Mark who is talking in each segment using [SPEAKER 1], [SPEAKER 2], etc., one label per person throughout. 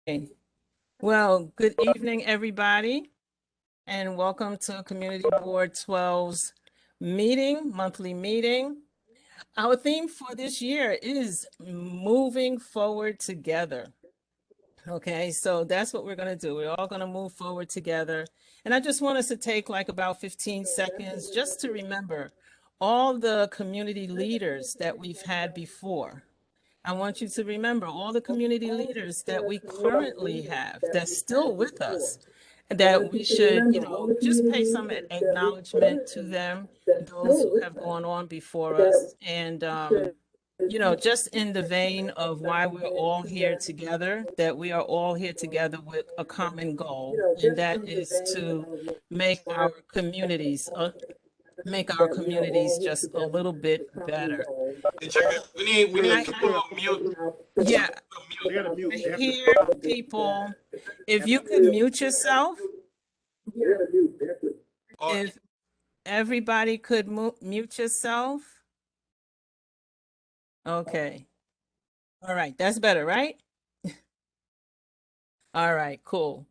[SPEAKER 1] Okay. Well, good evening, everybody, and welcome to Community Board 12's monthly meeting. Our theme for this year is moving forward together. Okay, so that's what we're going to do. We're all going to move forward together. And I just want us to take like about 15 seconds just to remember all the community leaders that we've had before. I want you to remember all the community leaders that we currently have that's still with us, that we should, just pay some acknowledgement to them, those who have gone on before us. And, just in the vein of why we're all here together, that we are all here together with a common goal, and that is to make our communities just a little bit better.
[SPEAKER 2] We need
[SPEAKER 1] I,
[SPEAKER 2] people on mute.
[SPEAKER 1] yeah,
[SPEAKER 2] We gotta mute.
[SPEAKER 1] I hear people. If you could mute yourself, if everybody could mute yourself. Okay. All right. That's better, right? All right, cool.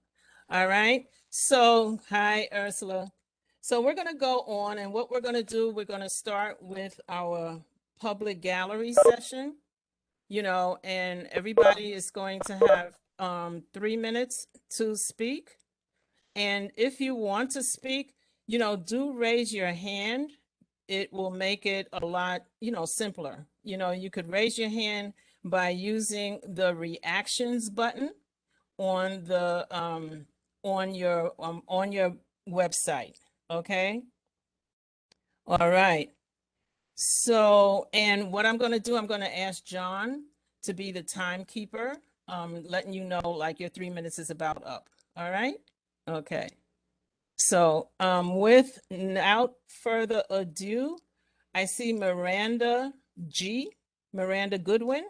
[SPEAKER 1] All right. So, hi, Ursula. So we're going to go on, and what we're going to do, we're going to start with our public gallery session, and everybody is going to have 3 minutes to speak. And if you want to speak, do raise your hand. It will make it a lot, simpler. You could raise your hand by using the reactions button on the on your website. Okay. All right. So, and what I'm going to do, I'm going to ask John to be the timekeeper, letting you know like your 3 minutes is about up. All right. Okay. So, without further ado, I see Miranda Goodwin.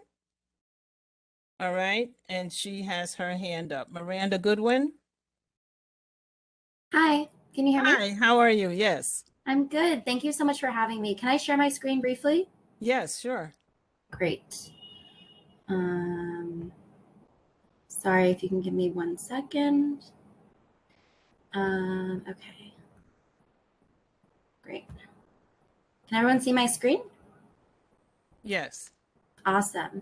[SPEAKER 1] All right. And she has her hand up. Miranda Goodwin.
[SPEAKER 3] Hi, can you hear me?
[SPEAKER 1] Hi, how are you? Yes.
[SPEAKER 3] I'm good. Thank you so much for having me. Can I share my screen briefly?
[SPEAKER 1] Yes, sure.
[SPEAKER 3] Great. Sorry, if you can give me 1 second. Okay. Great. Can everyone see my screen?
[SPEAKER 1] Yes.
[SPEAKER 3] Awesome.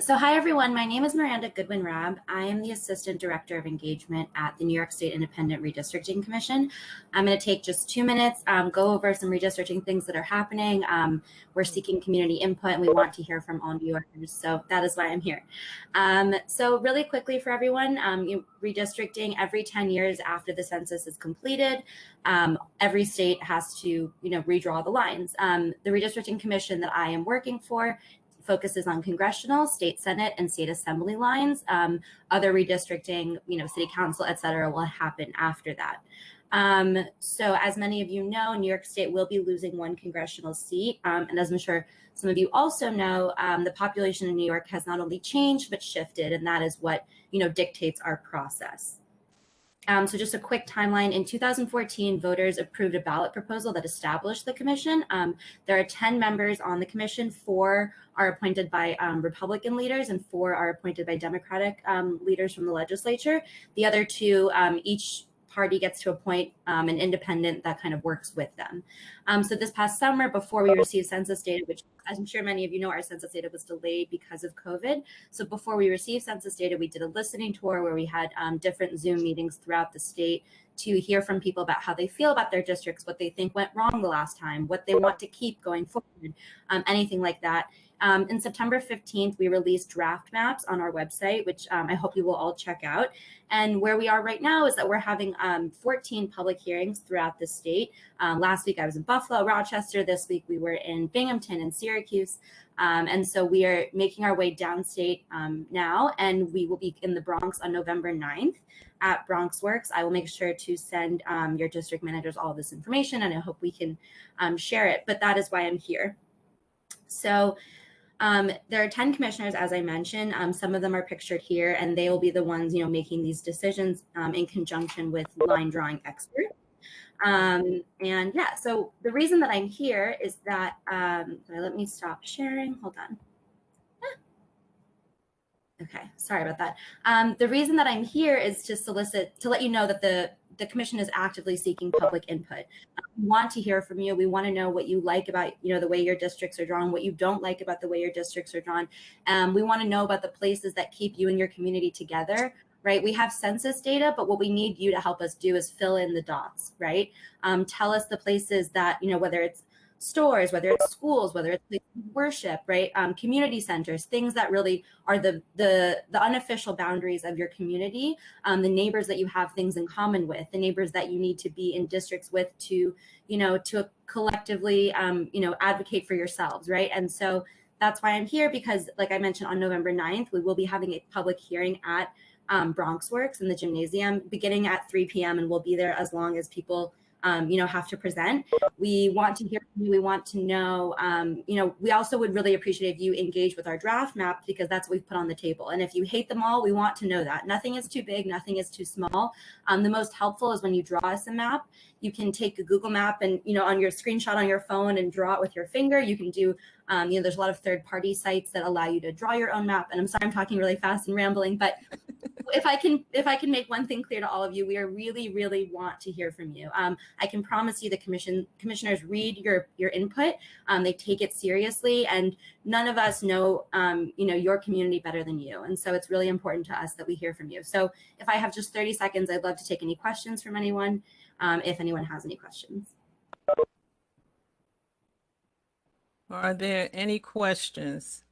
[SPEAKER 3] So hi, everyone. My name is Miranda Goodwin-Rabb. I am the Assistant Director of Engagement at the New York State Independent Redistricting Commission. I'm going to take just 2 minutes, go over some redistricting things that are happening. We're seeking community input, and we want to hear from all New Yorkers, so that is why I'm here. So really quickly for everyone, redistricting every 10 years after the census is completed, every state has to, redraw the lines. The Redistricting Commission that I am working for focuses on congressional, state senate, and state assembly lines. Other redistricting, city council, et cetera, will happen after that. So as many of you know, New York State will be losing 1 congressional seat. And as I'm sure some of you also know, the population in New York has not only changed, but shifted. And that is what, dictates our process. So just a quick timeline. In 2014, voters approved a ballot proposal that established the commission. There are 10 members on the commission. 4 are appointed by Republican leaders and 4 are appointed by Democratic leaders from the legislature. The other 2, each party gets to appoint an independent that kind of works with them. So this past summer, before we received census data, which I'm sure many of you know, our census data was delayed because of COVID. So before we received census data, we did a listening tour where we had different Zoom meetings throughout the state to hear from people about how they feel about their districts, what they think went wrong the last time, what they want to keep going forward, anything like that. In September 15th, we released draft maps on our website, which I hope you will all check out. And where we are right now is that we're having 14 public hearings throughout the state. Last week I was in Buffalo, Rochester. This week we were in Binghamton and Syracuse. And so we are making our way downstate now, and we will be in the Bronx on November 9th at Bronx Works. I will make sure to send your district managers all this information, and I hope we can share it. But that is why I'm here. So there are 10 commissioners, as I mentioned. Some of them are pictured here, and they will be the ones, making these decisions in conjunction with line drawing experts. And yeah, so the reason that I'm here is that, let me stop sharing. Hold on. Okay, sorry about that. The reason that I'm here is to let you know that the commission is actively seeking public input. We want to hear from you. We want to know what you like about, the way your districts are drawn, what you don't like about the way your districts are drawn. We want to know about the places that keep you and your community together, right? We have census data, but what we need you to help us do is fill in the dots, right? Tell us the places that, whether it's stores, whether it's schools, whether it's worship, right? Community centers, things that really are the unofficial boundaries of your community, the neighbors that you have things in common with, the neighbors that you need to be in districts with to collectively, advocate for yourselves, right? And so that's why I'm here, because like I mentioned, on November 9th, we will be having a public hearing at Bronx Works in the gymnasium beginning at 3 p.m. and we'll be there as long as people have to present. We want to hear from you. We want to know, we also would really appreciate if you engage with our draft map, because that's what we've put on the table. And if you hate them all, we want to know that. Nothing is too big, nothing is too small. The most helpful is when you draw us a map. You can take a Google map and, on your screenshot on your phone and draw it with your finger. You can do, there's a lot of third-party sites that allow you to draw your own map. And I'm sorry I'm talking really fast and rambling, but if I can make one thing clear to all of you, we are really want to hear from you. I can promise you the commissioners read your input. They take it seriously, and none of us know your community better than you. And so it's really important to us that we hear from you. So if I have just 30 seconds, I'd love to take any questions from anyone, if anyone has any questions.
[SPEAKER 1] Are there any questions?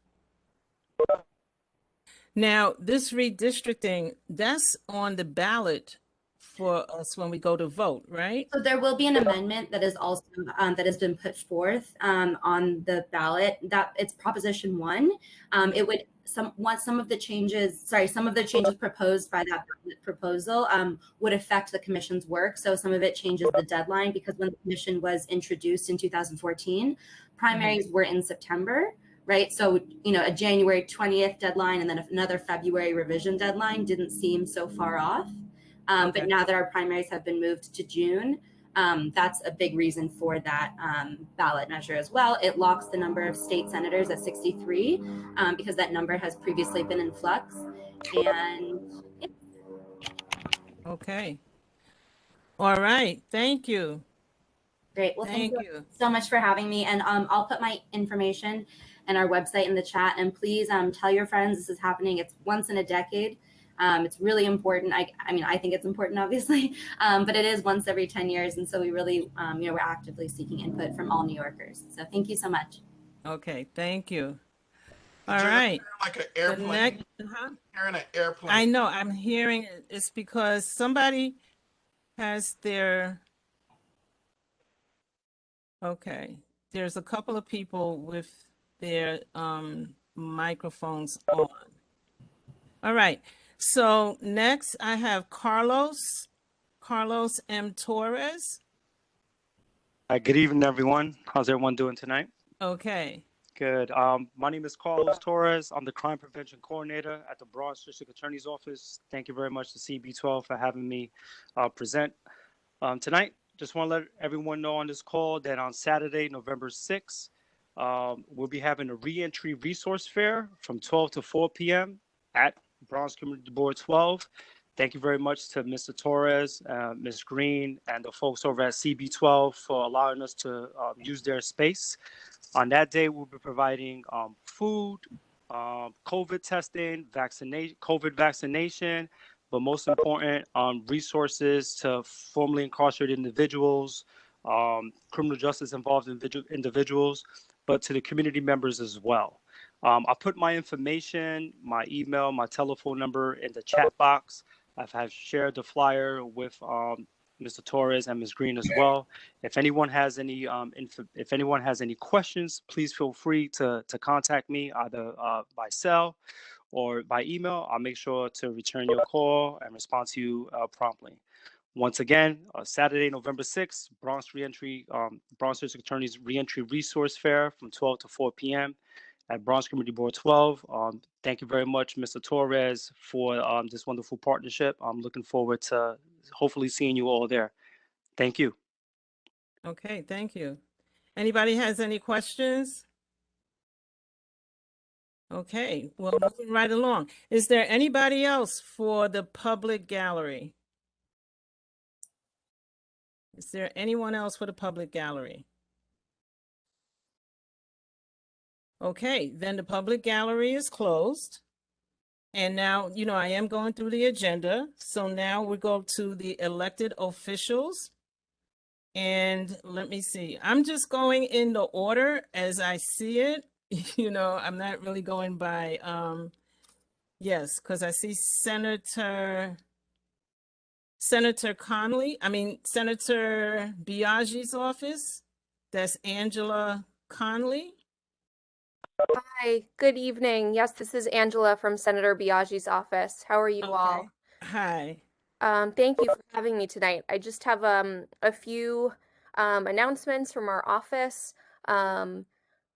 [SPEAKER 1] Now, this redistricting, that's on the ballot for us when we go to vote, right?
[SPEAKER 3] So there will be an amendment that is also that has been put forth on the ballot. That it's Proposition 1. It would some of the changes proposed by that proposal would affect the commission's work. So some of it changes the deadline, because when the commission was introduced in 2014, primaries were in September. Right. So, a January 20th deadline and then another February revision deadline didn't seem so far off.
[SPEAKER 1] Okay.
[SPEAKER 3] But now that our primaries have been moved to June, that's a big reason for that ballot measure as well. It locks the number of state senators at 63 because that number has previously been in flux. And
[SPEAKER 1] Okay. All right. Thank you.
[SPEAKER 3] Great. Well, thank you so much for having me. And I'll put my information and our website in the chat. And please tell your friends this is happening. It's once in a decade. It's really important. I mean, I think it's important, obviously, but it is once every 10 years. And so we really, we're actively seeking input from all New Yorkers. So thank you so much.
[SPEAKER 1] Okay. Thank you. All right.
[SPEAKER 2] Like an airplane. Hearing an airplane.
[SPEAKER 1] I know. I'm hearing it's because somebody has their. Okay. There's a couple of people with their microphones on. All right. So next I have Carlos M. Torres.
[SPEAKER 4] Hi, good evening, everyone. How's everyone doing tonight?
[SPEAKER 1] Okay.
[SPEAKER 4] Good. My name is Carlos Torres. I'm the Crime Prevention Coordinator at the Bronx District Attorney's Office. Thank you very much to CB12 for having me present tonight. Just want to let everyone know on this call that on Saturday, November 6th, we'll be having a reentry resource fair from 12 to 4 p.m. at Bronx Community Board 12. Thank you very much to Mr. Torres, Ms. Green, and the folks over at CB12 for allowing us to use their space. On that day, we'll be providing food, COVID testing, COVID vaccination, but most important, resources to formerly incarcerated individuals, criminal justice involved individuals, but to the community members as well. I'll put my information, my email, my telephone number in the chat box. I've shared the flyer with Mr. Torres and Ms. Green as well. If anyone has any questions, please feel free to contact me either by cell or by email. I'll make sure to return your call and respond to you promptly. Once again, Saturday, November 6th, Bronx District Attorney's Reentry Resource Fair from 12 to 4 p.m. at Bronx Community Board 12. Thank you very much, Mr. Torres, for this wonderful partnership. I'm looking forward to hopefully seeing you all there. Thank you.
[SPEAKER 1] Okay, thank you. Anybody has any questions? Okay, well, moving right along. Is there anybody else for the public gallery? Is there anyone else for the public gallery? Okay, then the public gallery is closed. And now, I am going through the agenda. So now we go to the elected officials. And let me see, I'm just going in the order as I see it. I'm not really going by, yes, because I see Senator Biaggi's office. That's Angela Conley.
[SPEAKER 5] Hi, good evening. Yes, this is Angela from Senator Biaggi's office. How are you all?
[SPEAKER 1] Hi.
[SPEAKER 5] Thank you for having me tonight. I just have a few announcements from our office.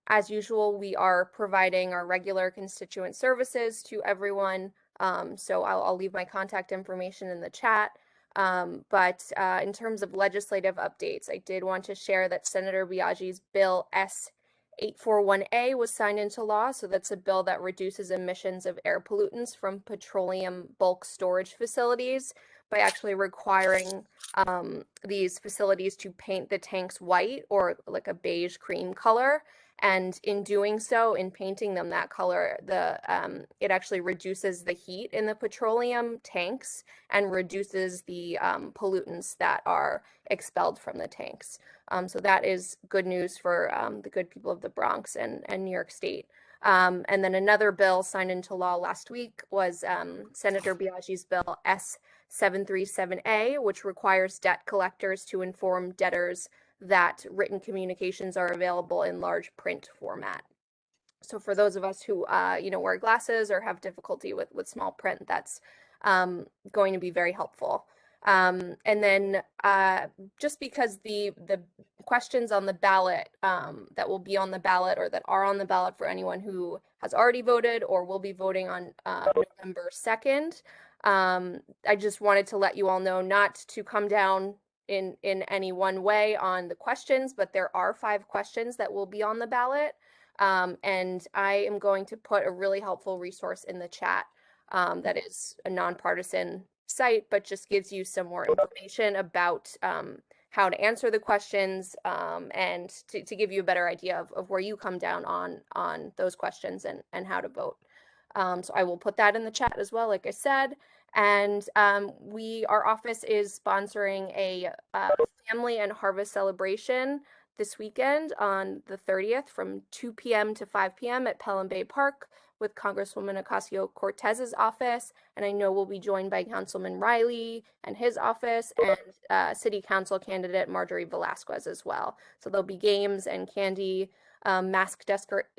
[SPEAKER 5] As usual, we are providing our regular constituent services to everyone. So I'll leave my contact information in the chat. But in terms of legislative updates, I did want to share that Senator Biaggi's Bill S841A was signed into law. So that's a bill that reduces emissions of air pollutants from petroleum bulk storage facilities by actually requiring these facilities to paint the tanks white or like a beige cream color. And in doing so, in painting them that color, it actually reduces the heat in the petroleum tanks and reduces the pollutants that are expelled from the tanks. So that is good news for the good people of the Bronx and New York State. And then another bill signed into law last week was Senator Biaggi's Bill S737A, which requires debt collectors to inform debtors that written communications are available in large print format. So for those of us who, wear glasses or have difficulty with small print, that's going to be very helpful. And then just because the questions on the ballot that will be on the ballot or that are on the ballot for anyone who has already voted or will be voting on November 2nd, I just wanted to let you all know not to come down in any one way on the questions, but there are 5 questions that will be on the ballot. And I am going to put a really helpful resource in the chat that is a nonpartisan site, but just gives you some more information about how to answer the questions and to give you a better idea of where you come down on those questions and how to vote. So I will put that in the chat as well, like I said. And our office is sponsoring a family and harvest celebration this weekend on the 30th from 2 p.m. to 5 p.m. at Pelham Bay Park with Congresswoman Ocasio-Cortez's office. And I know we'll be joined by Councilman Riley and his office and City Council candidate Marjorie Velasquez as well. So there'll be games and candy, mask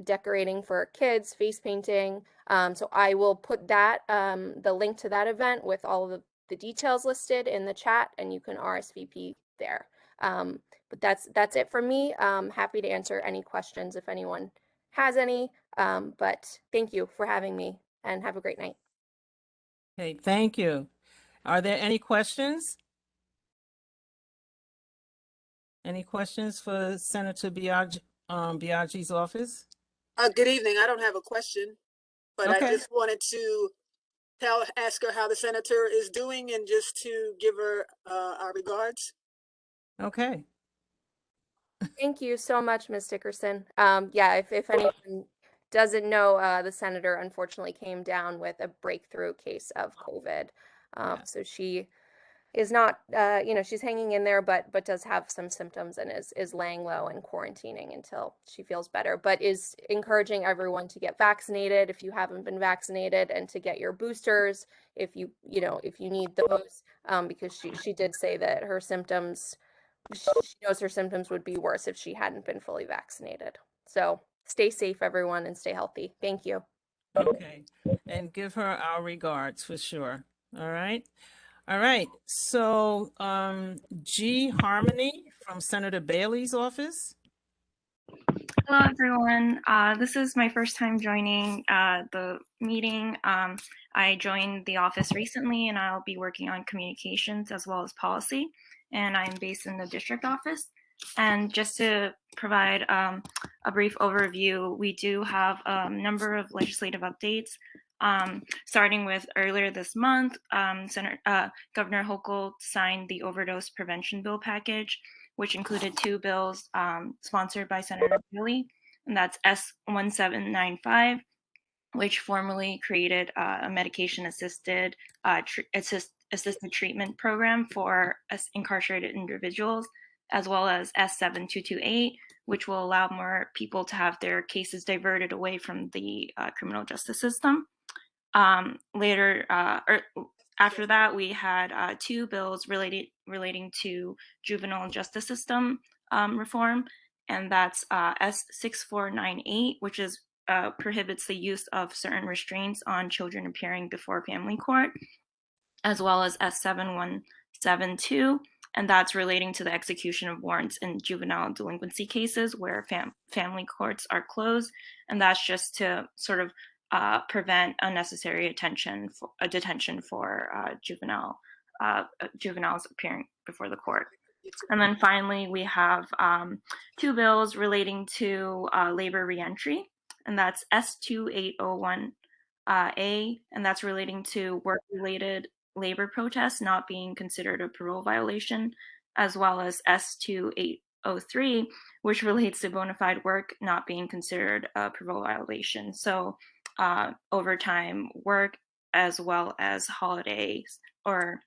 [SPEAKER 5] decorating for kids, face painting. So I will put that, the link to that event with all of the details listed in the chat, and you can RSVP there. But that's it for me. Happy to answer any questions if anyone has any. But thank you for having me and have a great night.
[SPEAKER 1] Okay, thank you. Are there any questions? Any questions for Senator Biaggi's office?
[SPEAKER 6] Good evening. I don't have a question, but
[SPEAKER 1] Okay.
[SPEAKER 6] I just wanted to ask her how the senator is doing and just to give her our regards.
[SPEAKER 1] Okay.
[SPEAKER 5] Thank you so much, Ms. Dickerson. Yeah, if anyone doesn't know, the senator unfortunately came down with a breakthrough case of COVID.
[SPEAKER 1] Yeah.
[SPEAKER 5] So she is not, she's hanging in there, but does have some symptoms and is laying low and quarantining until she feels better, but is encouraging everyone to get vaccinated if you haven't been vaccinated and to get your boosters if you need those, because she did say that her symptoms, she knows her symptoms would be worse if she hadn't been fully vaccinated. So stay safe, everyone, and stay healthy. Thank you.
[SPEAKER 1] Okay. And give her our regards for sure. All right. All right. So G Harmony from Senator Bailey's office.
[SPEAKER 7] Hello, everyone. This is my first time joining the meeting. I joined the office recently, and I'll be working on communications as well as policy. And I'm based in the district office. And just to provide a brief overview, we do have a number of legislative updates. Starting with earlier this month, Governor Hochul signed the Overdose Prevention Bill package, which included 2 bills sponsored by Senator Bailey, and that's S1795, which formally created a medication-assisted treatment program for incarcerated individuals, as well as S7228, which will allow more people to have their cases diverted away from the criminal justice system. After that, we had 2 bills relating to juvenile justice system reform, and that's S6498, which is prohibits the use of certain restraints on children appearing before family court, as well as S7172, and that's relating to the execution of warrants in juvenile delinquency cases where family courts are closed, and that's just to sort of prevent unnecessary detention for juveniles appearing before the court. And then finally, we have 2 bills relating to labor reentry, and that's S2801A, and that's relating to work-related labor protests not being considered a parole violation, as well as S2803, which relates to bona fide work not being considered a parole violation. So overtime work, as well as holidays or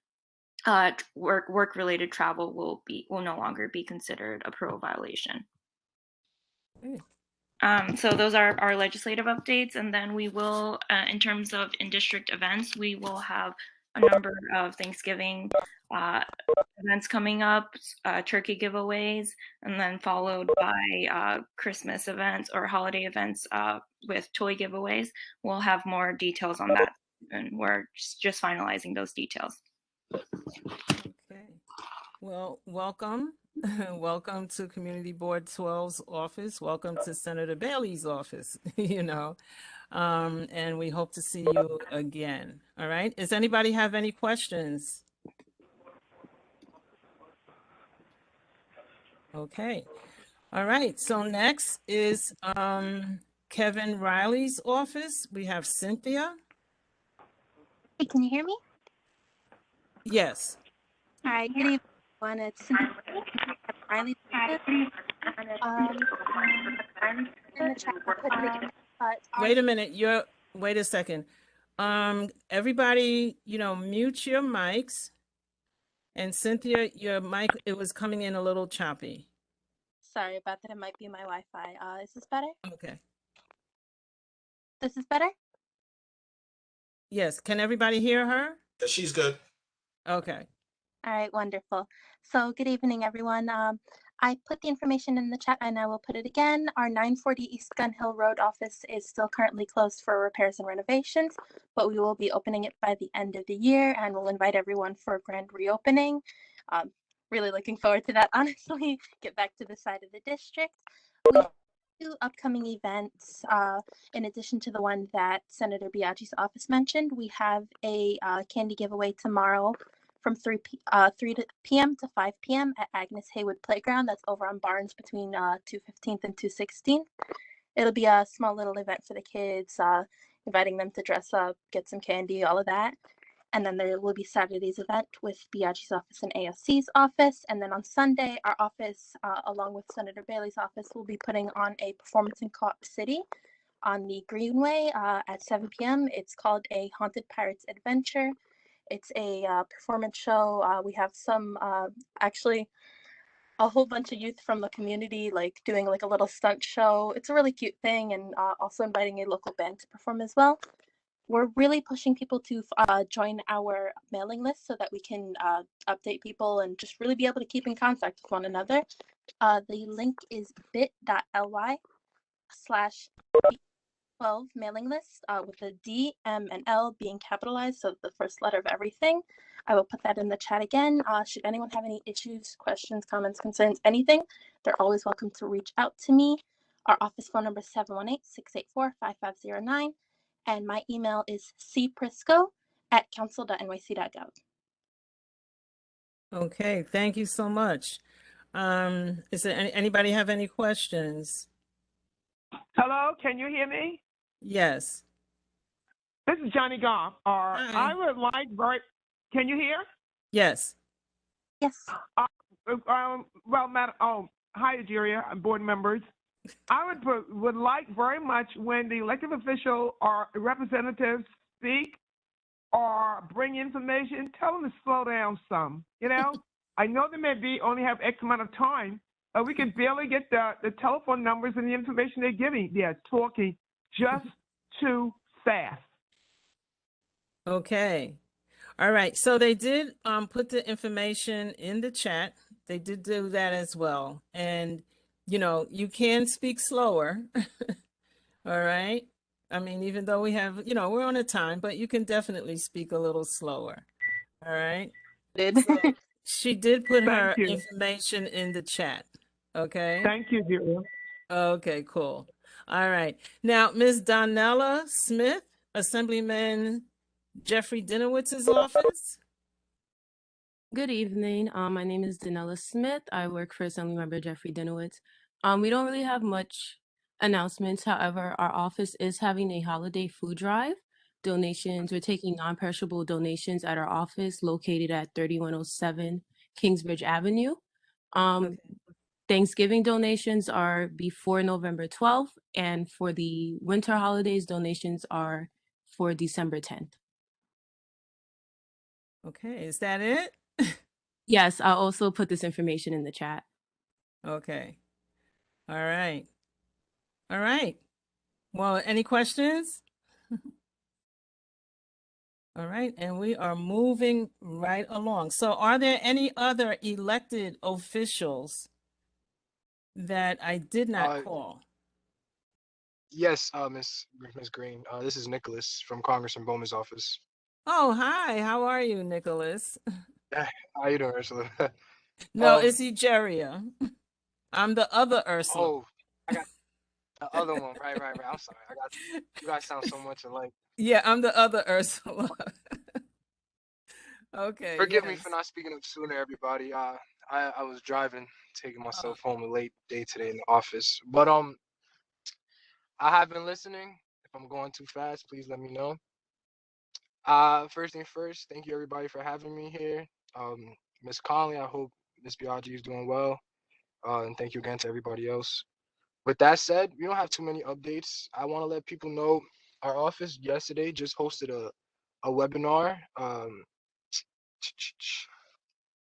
[SPEAKER 7] work-related travel will no longer be considered a parole violation. So those are our legislative updates, and then we will, in terms of in-district events, we will have a number of Thanksgiving events coming up, turkey giveaways, and then followed by Christmas events or holiday events with toy giveaways. We'll have more details on that, and we're just finalizing those details.
[SPEAKER 1] Okay. Well, welcome. Welcome to Community Board 12's office. Welcome to Senator Bailey's office, and we hope to see you again. All right. Does anybody have any questions? Okay. All right. So next is Kevin Riley's office. We have Cynthia.
[SPEAKER 8] Hey, can you hear me?
[SPEAKER 1] Yes.
[SPEAKER 8] All right, good evening, everyone. It's Cynthia Riley. In the chat, I'll put it again, but
[SPEAKER 1] Wait a minute. Wait a second. Everybody, mute your mics. And Cynthia, your mic, it was coming in a little choppy.
[SPEAKER 8] sorry about that. It might be my Wi-Fi. Is this better?
[SPEAKER 1] Okay.
[SPEAKER 8] This is better?
[SPEAKER 1] Yes. Can everybody hear her?
[SPEAKER 2] Yeah, she's good.
[SPEAKER 1] Okay.
[SPEAKER 8] All right, wonderful. So good evening, everyone. I put the information in the chat and I will put it again. Our 940 East Gun Hill Road office is still currently closed for repairs and renovations, but we will be opening it by the end of the year, and we'll invite everyone for a grand reopening. Really looking forward to that, honestly. Get back to the side of the district. We have 2 upcoming events. In addition to the one that Senator Biagi's office mentioned, we have a candy giveaway tomorrow from 3 p.m. to 5 p.m. at Agnes Haywood Playground. That's over on Barnes between 215th and 216th. It'll be a small little event for the kids, inviting them to dress up, get some candy, all of that. And then there will be Saturday's event with Biagi's office and ASC's office. And then on Sunday, our office, along with Senator Bailey's office, will be putting on a performance in Co-op City on the Greenway at 7 p.m. It's called A Haunted Pirates Adventure. It's a performance show. We have some, actually, a whole bunch of youth from the community, like doing like a little stunt show. It's a really cute thing, and also inviting a local band to perform as well. We're really pushing people to join our mailing list so that we can update people and just really be able to keep in contact with one another. The link is bit.ly/12 mailing list with the D, M, and L being capitalized, so the first letter of everything. I will put that in the chat again. Should anyone have any issues, questions, comments, concerns, anything, they're always welcome to reach out to me. Our office phone number is 718-684-5509, and my email is cprisco@council.nyc.gov.
[SPEAKER 1] Okay. Thank you so much. Is there anybody have any questions?
[SPEAKER 9] Hello, can you hear me?
[SPEAKER 1] Yes.
[SPEAKER 9] This is Johnny Goff.
[SPEAKER 1] Hi.
[SPEAKER 9] I would like can you hear?
[SPEAKER 1] Yes.
[SPEAKER 8] Yes.
[SPEAKER 9] Well, Madam, hi, Ajeria, and board members. I would like very much when the elected official or representatives speak or bring information, tell them to slow down some. You know, I know they may only have X amount of time, but we can barely get the telephone numbers and the information they're giving. They're talking just too fast.
[SPEAKER 1] Okay. All right. So they did put the information in the chat. They did do that as well. And, you know, you can speak slower. All right. I mean, even though we have, you know, we're on a time, but you can definitely speak a little slower. All right. So she did put her
[SPEAKER 9] Thank you.
[SPEAKER 1] information in the chat. Okay.
[SPEAKER 9] Thank you, Ajeria.
[SPEAKER 1] Okay, cool. All right. Now, Ms. Donella Smith, Assemblyman Jeffrey Dinowitz's office.
[SPEAKER 10] Good evening. My name is Danella Smith. I work for Assemblymember Jeffrey Dinowitz. We don't really have much announcements. However, our office is having a holiday food drive. Donations, we're taking non-perishable donations at our office located at 3107 Kingsbridge Avenue. Thanksgiving donations are before November 12th, and for the winter holidays, donations are for December 10th.
[SPEAKER 1] Okay, is that it?
[SPEAKER 10] Yes, I'll also put this information in the chat.
[SPEAKER 1] Okay. All right. All right. Well, any questions? All right, and we are moving right along. So are there any other elected officials that I did not call?
[SPEAKER 11] Yes, Miss Green. This is Nicholas from Congressman Bowman's office.
[SPEAKER 1] Oh, hi. How are you, Nicholas?
[SPEAKER 11] How you doing, Ursula?
[SPEAKER 1] No, it's Egeria. I'm the other Ursula.
[SPEAKER 11] Oh, I got the other one. Right. I'm sorry. You guys sound so much alike.
[SPEAKER 1] Yeah, I'm the other Ursula. Okay.
[SPEAKER 11] Forgive me for not speaking up sooner, everybody. I was driving, taking myself home a late day today in the office. But I have been listening. If I'm going too fast, please let me know. First thing first, thank you everybody for having me here. Miss Conley, I hope Miss Biaggi is doing well. And thank you again to everybody else. With that said, we don't have too many updates. I want to let people know our office yesterday just hosted a webinar. And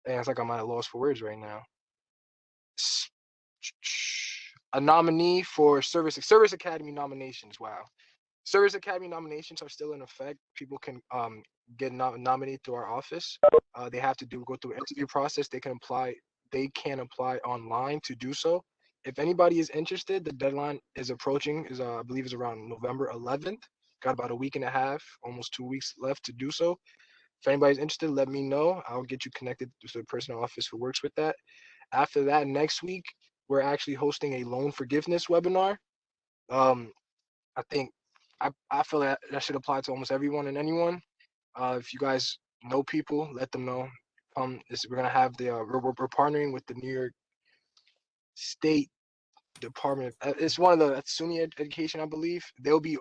[SPEAKER 11] it's like I'm at a loss for words right now. A nominee for Service Academy nominations. Wow. Service Academy nominations are still in effect. People can get nominated through our office. They have to go through an interview process. They can apply online to do so. If anybody is interested, the deadline is approaching. I believe is around November 11th. Got about a week and a half, almost 2 weeks left to do so. If anybody's interested, let me know. I'll get you connected to the person in office who works with that. After that, next week, we're actually hosting a loan forgiveness webinar. I think I feel that should apply to almost everyone and anyone. If you guys know people, let them know. We're gonna have we're partnering with the New York State Department. It's one of the SUNY Education, I believe. They'll be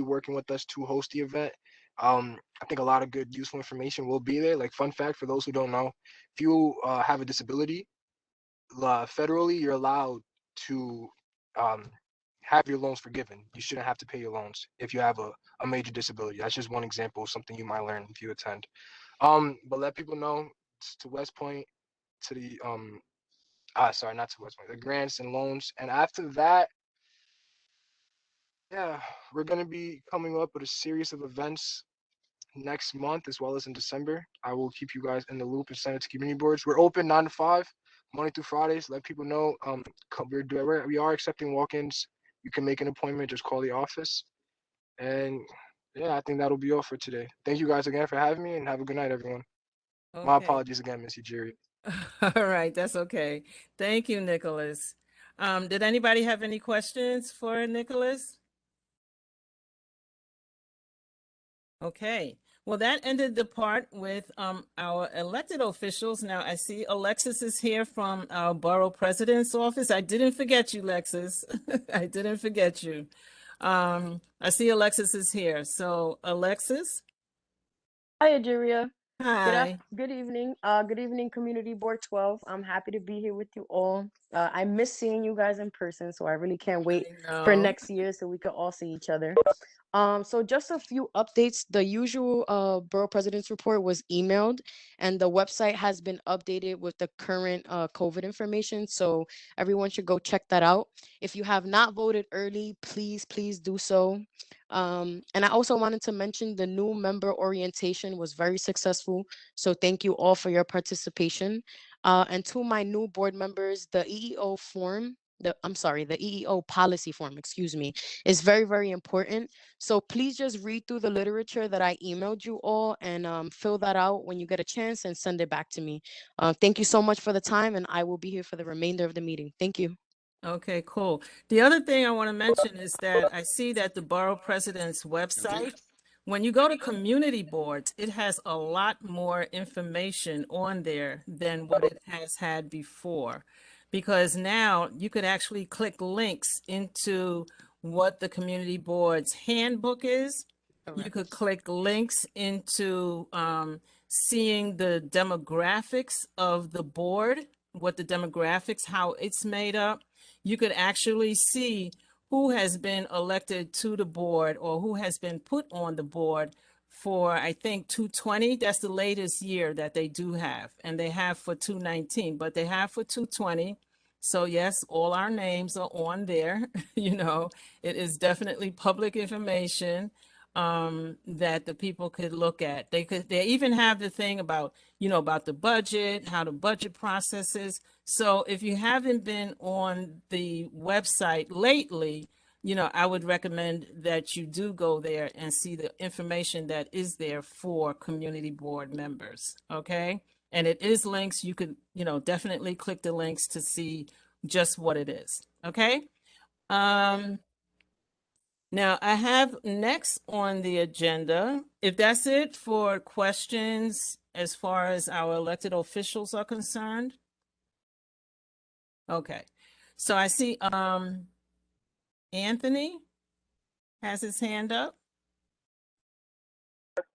[SPEAKER 11] working with us to host the event. I think a lot of good, useful information will be there. Like, fun fact for those who don't know, if you have a disability, federally, you're allowed to have your loans forgiven. You shouldn't have to pay your loans if you have a major disability. That's just one example of something you might learn if you attend. But let people know to West Point, to the sorry, not to West Point, the grants and loans. And after that, yeah, we're gonna be coming up with a series of events next month as well as in December. I will keep you guys in the loop and send it to community boards. We're open 9 to 5, Monday through Fridays. Let people know. We are accepting walk-ins. You can make an appointment. Just call the office. And yeah, I think that'll be all for today. Thank you guys again for having me, and have a good night, everyone.
[SPEAKER 1] Okay.
[SPEAKER 11] My apologies again, Miss Ujiri.
[SPEAKER 1] All right, that's okay. Thank you, Nicholas. Did anybody have any questions for Nicholas? Okay. Well, that ended the part with our elected officials. Now I see Alexis is here from our borough president's office. I didn't forget you, Alexis. I didn't forget you. I see Alexis is here. So Alexis,
[SPEAKER 12] Hi, Ajiria.
[SPEAKER 1] hi.
[SPEAKER 12] Good evening. Good evening, Community Board 12. I'm happy to be here with you all. I miss seeing you guys in person, so I really can't wait
[SPEAKER 1] I
[SPEAKER 12] for
[SPEAKER 1] know.
[SPEAKER 12] next year so we can all see each other. So just a few updates. The usual Borough President's Report was emailed, and the website has been updated with the current COVID information. So everyone should go check that out. If you have not voted early, please do so. And I also wanted to mention the new member orientation was very successful. So thank you all for your participation. And to my new board members, the EEO form, the EEO policy form, excuse me, is very important. So please just read through the literature that I emailed you all and fill that out when you get a chance and send it back to me. Thank you so much for the time, and I will be here for the remainder of the meeting. Thank you.
[SPEAKER 1] Okay, cool. The other thing I want to mention is that I see that the borough president's website, when you go to community boards, it has a lot more information on there than what it has had before. Because now you could actually click links into what the community board's handbook is. You could click links into seeing the demographics of the board, what the demographics, how it's made up. You could actually see who has been elected to the board or who has been put on the board for, I think, 220. That's the latest year that they do have. And they have for 219, but they have for 220. So yes, all our names are on there. You know, it is definitely public information that the people could look at. They even have the thing about, you know, about the budget, how the budget process is. So if you haven't been on the website lately, you know, I would recommend that you do go there and see the information that is there for community board members. Okay. And it is links. You could, you know, definitely click the links to see just what it is. Okay. Now I have next on the agenda, if that's it for questions as far as our elected officials are concerned. Okay. So I see Anthony has his hand up.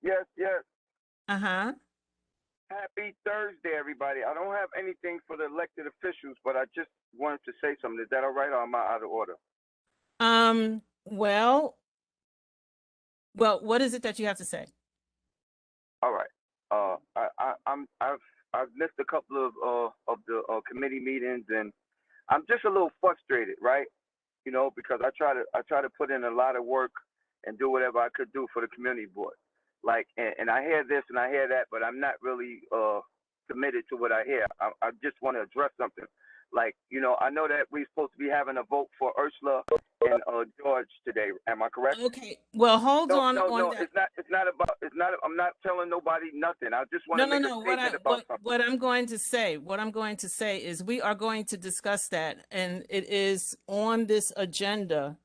[SPEAKER 13] Yes.
[SPEAKER 1] Uh-huh.
[SPEAKER 13] Happy Thursday, everybody. I don't have anything for the elected officials, but I just wanted to say something. Is that all right, or am I out of order?
[SPEAKER 1] Well, what is it that you have to say?
[SPEAKER 13] All right. I've missed a couple of the committee meetings, and I'm just a little frustrated, right? You know, because I try to put in a lot of work and do whatever I could do for the community board. Like, and I hear this and I hear that, but I'm not really committed to what I hear. I just want to address something. Like, you know, I know that we're supposed to be having a vote for Ursula and George today. Am I correct?
[SPEAKER 1] Okay. Well, hold on
[SPEAKER 13] No.
[SPEAKER 1] that.
[SPEAKER 13] It's not about. I'm not telling nobody nothing. I just want to make a statement about something.
[SPEAKER 1] What I'm going to say is we are going to discuss that, and it is on this agenda,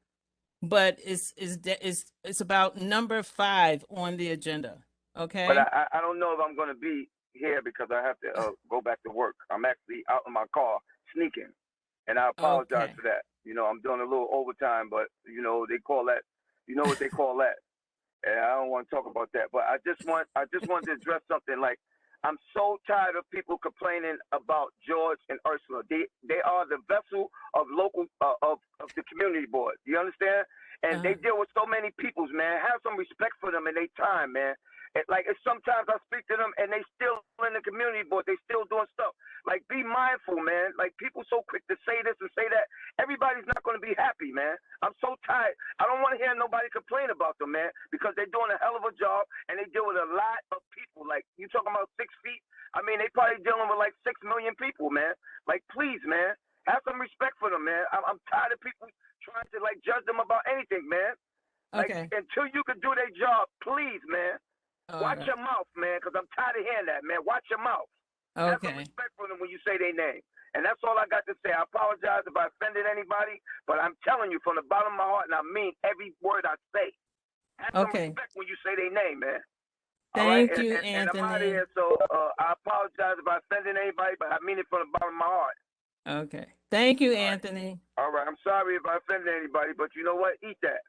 [SPEAKER 1] but it's about number 5 on the agenda. Okay.
[SPEAKER 13] But I don't know if I'm going to be here because I have to go back to work. I'm actually out in my car sneaking, and I apologize for that. You know, I'm doing a little overtime, but you know they call that. You know what they call that? And I don't want to talk about that. But I just wanted to address something. Like, I'm so tired of people complaining about George and Ursula. They are the vessel of local of the community board. You understand? And they deal with so many peoples, man. Have some respect for them and their time, man. It's sometimes I speak to them and they still in the community board. They still doing stuff. Like, be mindful, man. Like, people so quick to say this and say that. Everybody's not going to be happy, man. I'm so tired. I don't want to hear nobody complain about them, man, because they're doing a hell of a job and they deal with a lot of people. Like, you talking about 6 feet? I mean, they probably dealing with like 6 million people, man. Like, please, man, have some respect for them, man. I'm tired of people trying to like judge them about anything, man. Like, until you can do their job, please, man. Watch your mouth, man, because I'm tired of hearing that, man. Watch your mouth. Have some respect for them when you say their name. And that's all I got to say. I apologize if I offended anybody, but I'm telling you from the bottom of my heart, and I mean every word I say. Have some respect when you say their name, man.
[SPEAKER 1] Thank you,
[SPEAKER 13] And I'm out of
[SPEAKER 1] Anthony.
[SPEAKER 13] here, so I apologize if I offended anybody, but I mean it from the bottom of my heart.
[SPEAKER 1] Okay. Thank you,
[SPEAKER 13] All right.
[SPEAKER 1] Anthony.
[SPEAKER 13] All right, I'm sorry if I offended anybody, but you know what? Eat that.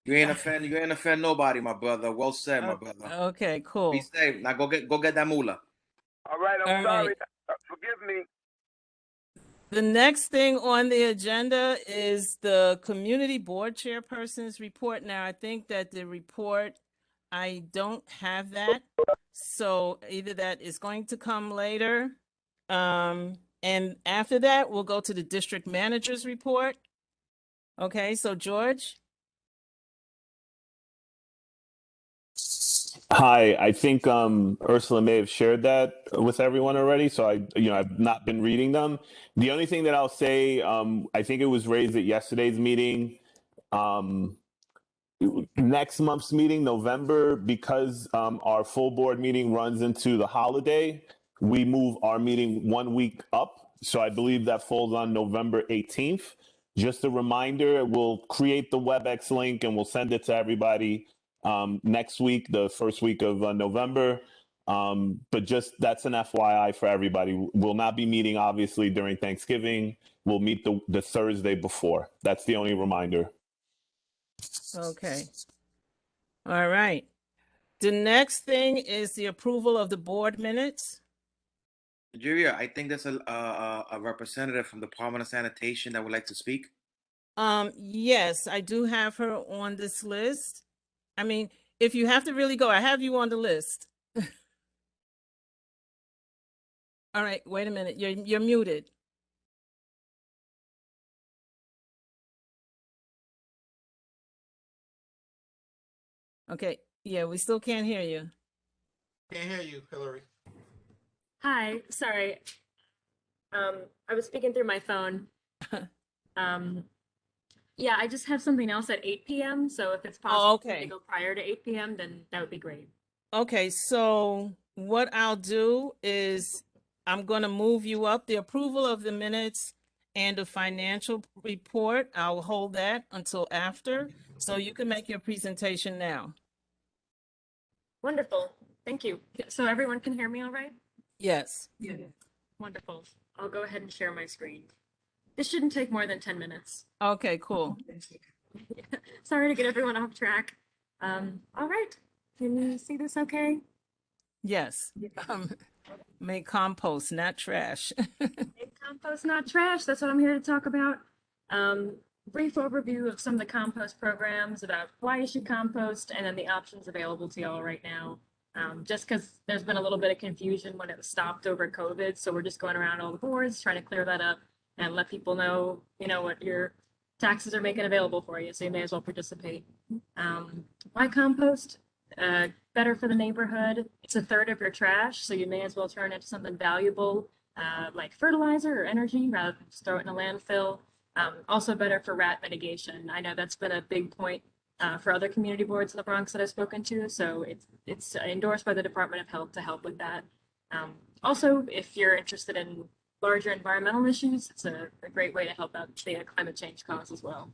[SPEAKER 14] You ain't offend nobody, my brother. Well said, my brother.
[SPEAKER 1] Okay,
[SPEAKER 14] Be
[SPEAKER 1] cool.
[SPEAKER 14] safe. Now go get that moolah.
[SPEAKER 13] All right, I'm
[SPEAKER 1] All
[SPEAKER 13] sorry.
[SPEAKER 1] right.
[SPEAKER 13] Forgive me.
[SPEAKER 1] The next thing on the agenda is the community board chairperson's report. Now, I think that the report, I don't have that. So either that is going to come later. And after that, we'll go to the district manager's report. Okay, so George?
[SPEAKER 15] Hi, I think Ursula may have shared that with everyone already, so I've not been reading them. The only thing that I'll say, I think it was raised at yesterday's meeting. Next month's meeting, November, because our full board meeting runs into the holiday, we move our meeting 1 week up. So I believe that falls on November 18th. Just a reminder, we'll create the WebEx link and we'll send it to everybody next week, the first week of November. But just that's an FYI for everybody. We'll not be meeting obviously during Thanksgiving. We'll meet the Thursday before. That's the only reminder.
[SPEAKER 1] Okay. All right. The next thing is the approval of the board minutes.
[SPEAKER 14] Julia, I think there's a representative from the Department of Sanitation that would like to speak.
[SPEAKER 1] Yes, I do have her on this list. I mean, if you have to really go, I have you on the list. All right, wait a minute. You're muted. Okay, yeah, we still can't hear you.
[SPEAKER 2] Can't hear you, Hillary.
[SPEAKER 16] Hi, sorry. I was speaking through my phone. Yeah, I just have something else at 8 p.m. So if it's possible to go prior to 8 p.m., then that would be great.
[SPEAKER 1] Okay, so what I'll do is I'm going to move you up the approval of the minutes and the financial report. I'll hold that until after, so you can make your presentation now.
[SPEAKER 16] Wonderful. Thank you. So everyone can hear me all right?
[SPEAKER 1] Yes.
[SPEAKER 16] Yeah. Wonderful. I'll go ahead and share my screen. This shouldn't take more than 10 minutes.
[SPEAKER 1] Okay, cool.
[SPEAKER 16] Sorry to get everyone off track. All right. Can you see this okay?
[SPEAKER 1] Yes. Make compost, not trash.
[SPEAKER 16] Make compost, not trash. That's what I'm here to talk about. Brief overview of some of the compost programs, about why you should compost, and then the options available to y'all right now. Just because there's been a little bit of confusion when it was stopped over COVID. So we're just going around all the boards, trying to clear that up and let people know, what your taxes are making available for you. So you may as well participate. Why compost? Better for the neighborhood. It's a third of your trash, so you may as well turn it into something valuable, like fertilizer or energy, rather than just throw it in a landfill. Also better for rat mitigation. I know that's been a big point for other community boards in the Bronx that I've spoken to, so it's endorsed by the Department of Health to help with that. Also, if you're interested in larger environmental issues, it's a great way to help out the climate change cause as well.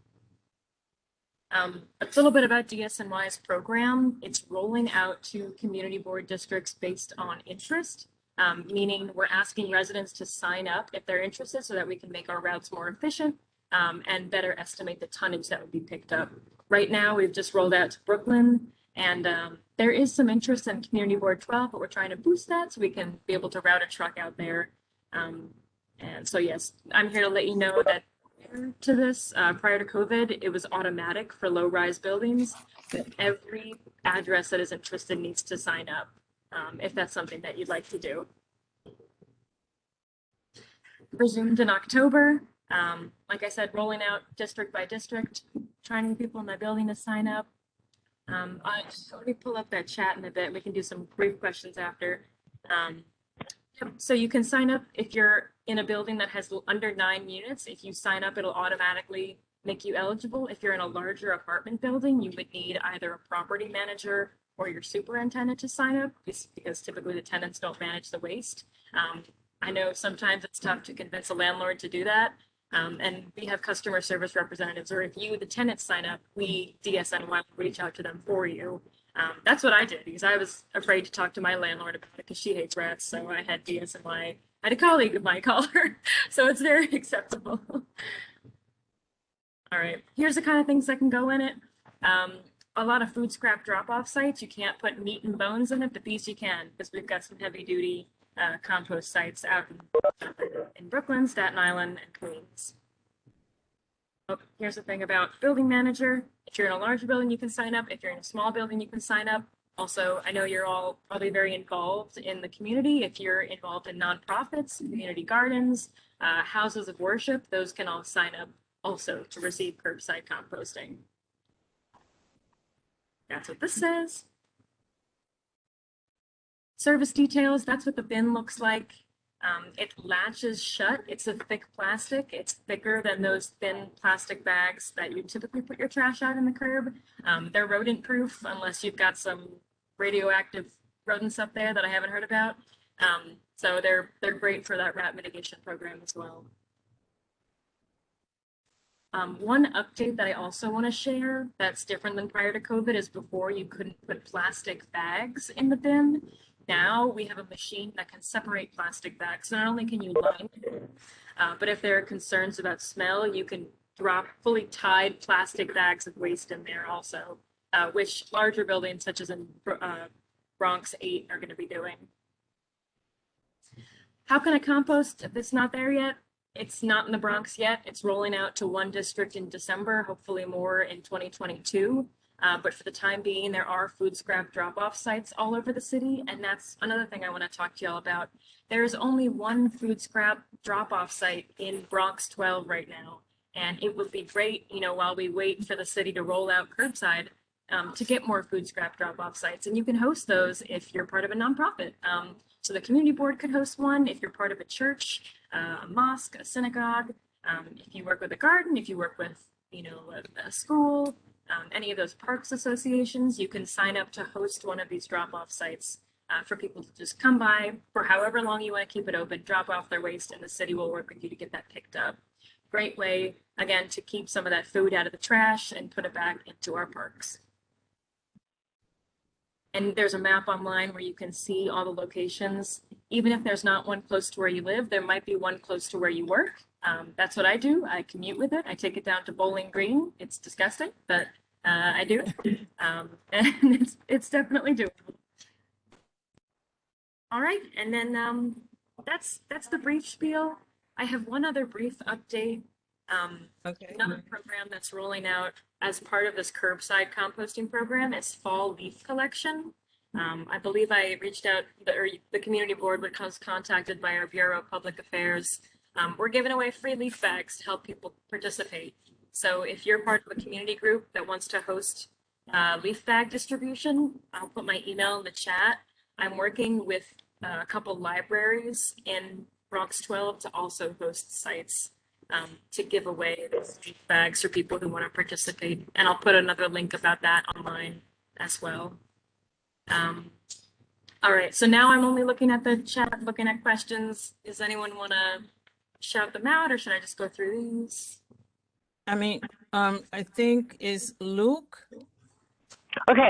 [SPEAKER 16] A little bit about DSNY's program. It's rolling out to community board districts based on interest, meaning we're asking residents to sign up if they're interested so that we can make our routes more efficient and better estimate the tonnage that would be picked up. Right now, we've just rolled out to Brooklyn, and there is some interest in Community Board 12, but we're trying to boost that so we can be able to route a truck out there. And so, yes, I'm here to let you know that to this, prior to COVID, it was automatic for low-rise buildings, but every address that is interested needs to sign up if that's something that you'd like to do. Resumed in October. Like I said, rolling out district by district, trying to get people in my building to sign up. Let me pull up that chat in a bit. We can do some brief questions after. So you can sign up if you're in a building that has under 9 units. If you sign up, it'll automatically make you eligible. If you're in a larger apartment building, you would need either a property manager or your superintendent to sign up, because typically the tenants don't manage the waste. I know sometimes it's tough to convince a landlord to do that. And we have customer service representatives, or if you, the tenants, sign up, we, DSNY, will reach out to them for you. That's what I did because I was afraid to talk to my landlord about it because she hates rats. So I had BSNY. I had a colleague of mine call her. So it's very acceptable. All right, here's the kind of things that can go in it. A lot of food scrap drop-off sites, you can't put meat and bones in it, but these you can because we've got some heavy-duty compost sites out in Brooklyn, Staten Island, and Queens. Oh, here's the thing about building manager. If you're in a large building, you can sign up. If you're in a small building, you can sign up. Also, I know you're all probably very involved in the community. If you're involved in nonprofits, community gardens, houses of worship, those can all sign up also to receive curbside composting. That's what this says. Service details, that's what the bin looks like. It latches shut. It's a thick plastic. It's thicker than those thin plastic bags that you typically put your trash out in the curb. They're rodent proof unless you've got some radioactive rodents up there that I haven't heard about. So they're great for that rat mitigation program as well. One update that I also want to share that's different than prior to COVID is before you couldn't put plastic bags in the bin. Now we have a machine that can separate plastic bags. So not only can you line it, but if there are concerns about smell, you can drop fully tied plastic bags of waste in there also, which larger buildings such as in Bronx 8 are going to be doing. How can I compost if it's not there yet? It's not in the Bronx yet. It's rolling out to one district in December, hopefully more in 2022. But for the time being, there are food scrap drop-off sites all over the city. And that's another thing I want to talk to y'all about. There's only one food scrap drop-off site in Bronx 12 right now. And it would be great, you know, while we wait for the city to roll out curbside, to get more food scrap drop-off sites. And you can host those if you're part of a nonprofit. So the community board could host one if you're part of a church, a mosque, a synagogue, if you work with a garden, if you work with, you know, a school, any of those parks associations, you can sign up to host one of these drop-off sites for people to just come by for however long you want to keep it open, drop off their waste, and the city will work with you to get that picked up. Great way, again, to keep some of that food out of the trash and put it back into our parks. And there's a map online where you can see all the locations. Even if there's not one close to where you live, there might be one close to where you work. That's what I do. I commute with it. I take it down to Bowling Green. It's disgusting, but I do it. And it's definitely doable. All right, and then that's the brief spiel. I have one other brief update. Another program that's rolling out as part of this curbside composting program is fall leaf collection. I believe I reached out, or the community board was contacted by our Bureau of Public Affairs. We're giving away free leaf bags to help people participate. So if you're part of a community group that wants to host leaf bag distribution, I'll put my email in the chat. I'm working with a couple libraries in Bronx 12 to also host sites to give away those leaf bags for people who want to participate. And I'll put another link about that online as well. All right, so now I'm only looking at the chat, looking at questions. Does anyone want to shout them out, or should I just go through these?
[SPEAKER 1] I mean, I think is Luke.
[SPEAKER 17] Okay,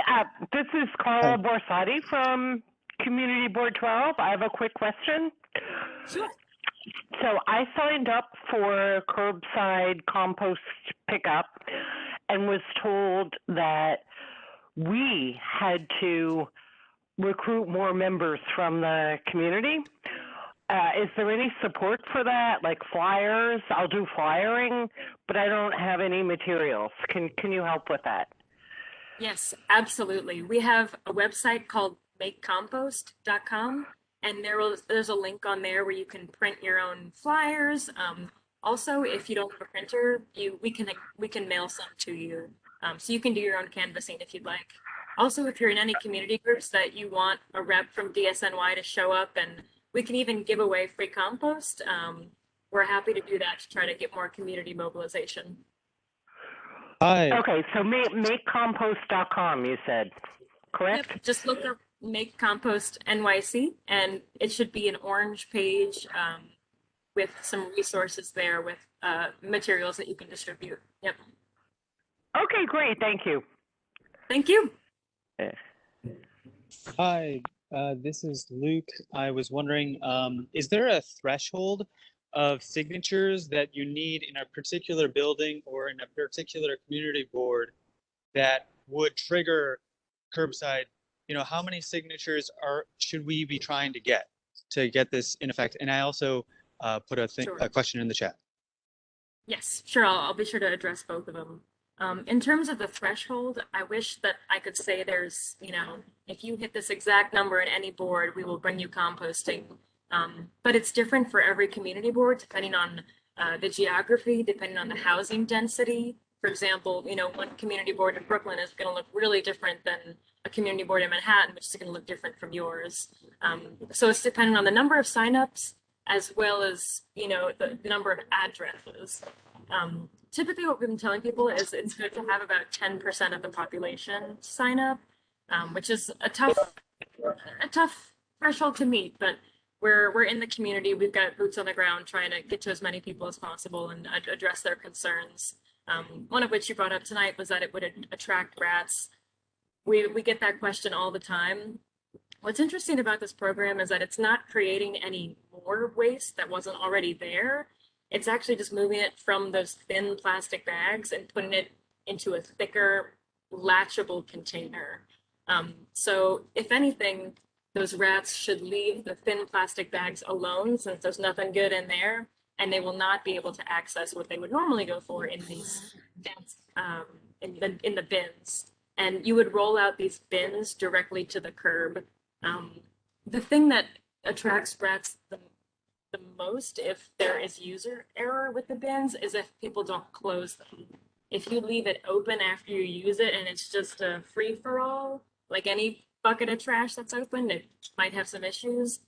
[SPEAKER 17] this is Carla Borsati from Community Board 12. I have a quick question.
[SPEAKER 1] Sure.
[SPEAKER 17] So I signed up for curbside compost pickup and was told that we had to recruit more members from the community. Is there any support for that, like flyers? I'll do flyering, but I don't have any materials. Can you help with that?
[SPEAKER 16] Yes, absolutely. We have a website called makecompost.com, and there's a link on there where you can print your own flyers. Also, if you don't have a printer, we can mail some to you. So you can do your own canvassing if you'd like. Also, if you're in any community groups that you want a rep from DSNY to show up, and we can even give away free compost, we're happy to do that to try to get more community mobilization.
[SPEAKER 17] Hi. Okay, so makecompost.com, you said, correct?
[SPEAKER 16] Yep, just look up Make Compost NYC, and it should be an orange page with some resources there with materials that you can distribute. Yep.
[SPEAKER 17] Okay, great. Thank you.
[SPEAKER 16] Thank you.
[SPEAKER 18] Hi, this is Luke. I was wondering, is there a threshold of signatures that you need in a particular building or in a particular community board that would trigger curbside? You know, how many signatures should we be trying to get this in effect? And I also put a question in the chat.
[SPEAKER 16] Yes, sure. I'll be sure to address both of them. In terms of the threshold, I wish that I could say there's, if you hit this exact number in any board, we will bring you composting. But it's different for every community board, depending on the geography, depending on the housing density. For example, one community board in Brooklyn is going to look really different than a community board in Manhattan, which is going to look different from yours. So it's dependent on the number of signups as well as, the number of addresses. Typically what we've been telling people is it's good to have about 10% of the population sign up, which is a tough threshold to meet, but we're in the community. We've got boots on the ground trying to get to as many people as possible and address their concerns. One of which you brought up tonight was that it would attract rats. We get that question all the time. What's interesting about this program is that it's not creating any more waste that wasn't already there. It's actually just moving it from those thin plastic bags and putting it into a thicker, latchable container. So if anything, those rats should leave the thin plastic bags alone since there's nothing good in there, and they will not be able to access what they would normally go for in these bins, in the bins. And you would roll out these bins directly to the curb. The thing that attracts rats the most, if there is user error with the bins, is if people don't close them. If you leave it open after you use it and it's just a free-for-all, like any bucket of trash that's open, it might have some issues.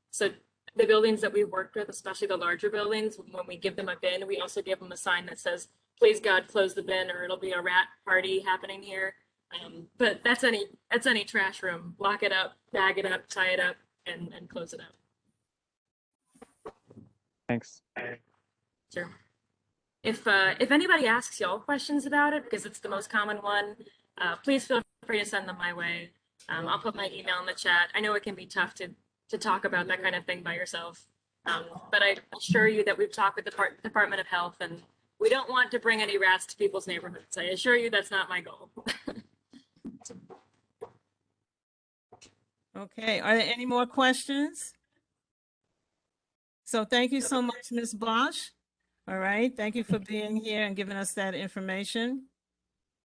[SPEAKER 16] So the buildings that we've worked with, especially the larger buildings, when we give them a bin, we also give them a sign that says, "Please God, close the bin, or it'll be a rat party happening here." But that's any trash room. Lock it up, bag it up, tie it up, and close it up.
[SPEAKER 18] Thanks.
[SPEAKER 16] Sure. If anybody asks y'all questions about it, because it's the most common one, please feel free to send them my way. I'll put my email in the chat. I know it can be tough to talk about that kind of thing by yourself, but I assure you that we've talked with the Department of Health, and we don't want to bring any rats to people's neighborhoods. I assure you that's not my goal.
[SPEAKER 1] Okay, are there any more questions? So thank you so much, Ms. Bosch. All right, thank you for being here and giving us that information.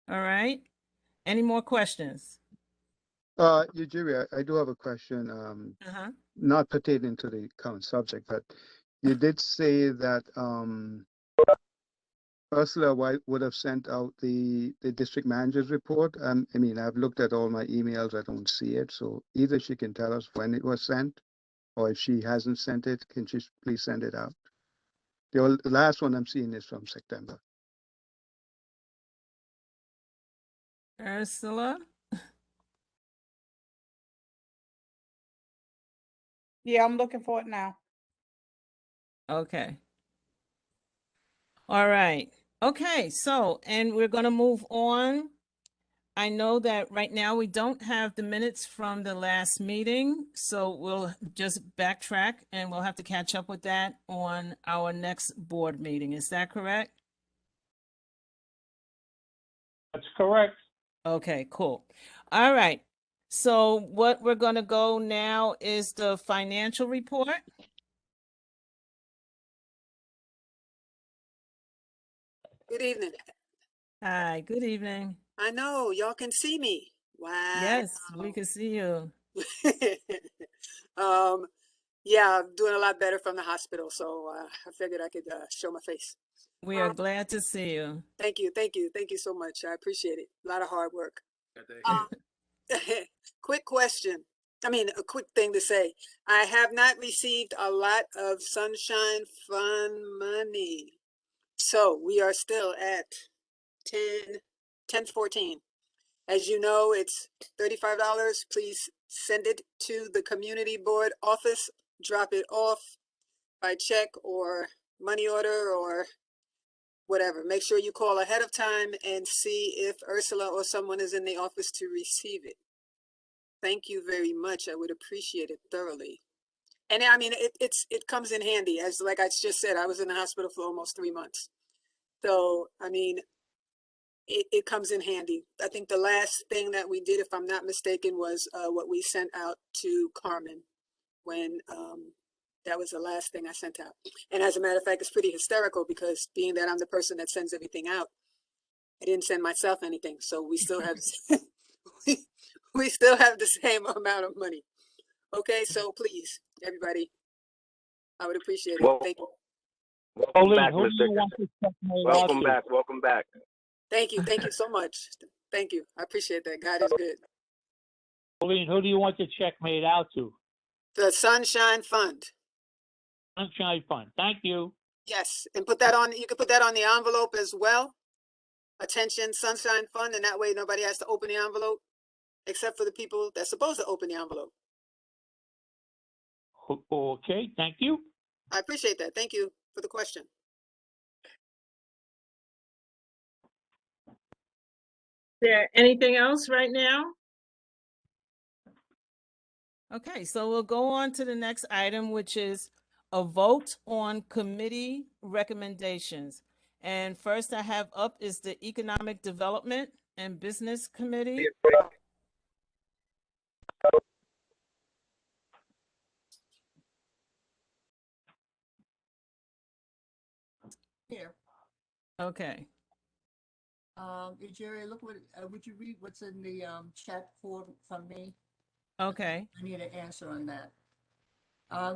[SPEAKER 1] All right, any more questions?
[SPEAKER 19] Eugenia, I do have a question, not pertaining to the current subject, but you did say that Ursula White would have sent out the district manager's report. I mean, I've looked at all my emails, I don't see it. So either she can tell us when it was sent, or if she hasn't sent it, can she please send it out? The last one I'm seeing is from September.
[SPEAKER 1] Ursula?
[SPEAKER 20] Yeah, I'm looking for it now.
[SPEAKER 1] Okay. All right. Okay, so, and we're going to move on. I know that right now we don't have the minutes from the last meeting, so we'll just backtrack and we'll have to catch up with that on our next board meeting. Is that correct?
[SPEAKER 21] That's correct.
[SPEAKER 1] Okay, cool. All right. So what we're going to go now is the financial report.
[SPEAKER 6] Good evening.
[SPEAKER 1] Hi, good evening.
[SPEAKER 6] I know, y'all can see me. Wow.
[SPEAKER 1] Yes, we can see you.
[SPEAKER 6] Yeah, I'm doing a lot better from the hospital, so I figured I could show my face.
[SPEAKER 1] We are glad to see you.
[SPEAKER 6] Thank you so much. I appreciate it. A lot of hard work. Quick question. I mean, a quick thing to say. I have not received a lot of Sunshine Fund money. So we are still at 1014. As you know, it's $35. Please send it to the community board office. Drop it off by check or money order or whatever. Make sure you call ahead of time and see if Ursula or someone is in the office to receive it. Thank you very much. I would appreciate it thoroughly. And I mean, it comes in handy. As like I just said, I was in the hospital for almost 3 months. So, I mean, it comes in handy. I think the last thing that we did, if I'm not mistaken, was what we sent out to Carmen when that was the last thing I sent out. And as a matter of fact, it's pretty hysterical because being that I'm the person that sends everything out, I didn't send myself anything. So we still have we still have the same amount of money. Okay, so please, everybody, I would appreciate it. Thank you.
[SPEAKER 21] Welcome back,
[SPEAKER 13] Welcome back.
[SPEAKER 6] Thank you so much. Thank you. I appreciate that. God is good.
[SPEAKER 21] Pauline, who do you want the check made out to?
[SPEAKER 6] The Sunshine Fund.
[SPEAKER 21] Sunshine Fund. Thank you.
[SPEAKER 6] Yes, and put that on. You can put that on the envelope as well. Attention, Sunshine Fund, and that way nobody has to open the envelope, except for the people that's supposed to open the envelope.
[SPEAKER 21] Okay, thank you.
[SPEAKER 6] I appreciate that. Thank you for the question.
[SPEAKER 1] Is there anything else right now? Okay, so we'll go on to the next item, which is a vote on committee recommendations. And first I have up is the Economic Development and Business Committee.
[SPEAKER 3] Here.
[SPEAKER 1] Okay.
[SPEAKER 3] Jerry, look what, would you read what's in the chat form from me?
[SPEAKER 1] Okay.
[SPEAKER 3] I need an answer on that.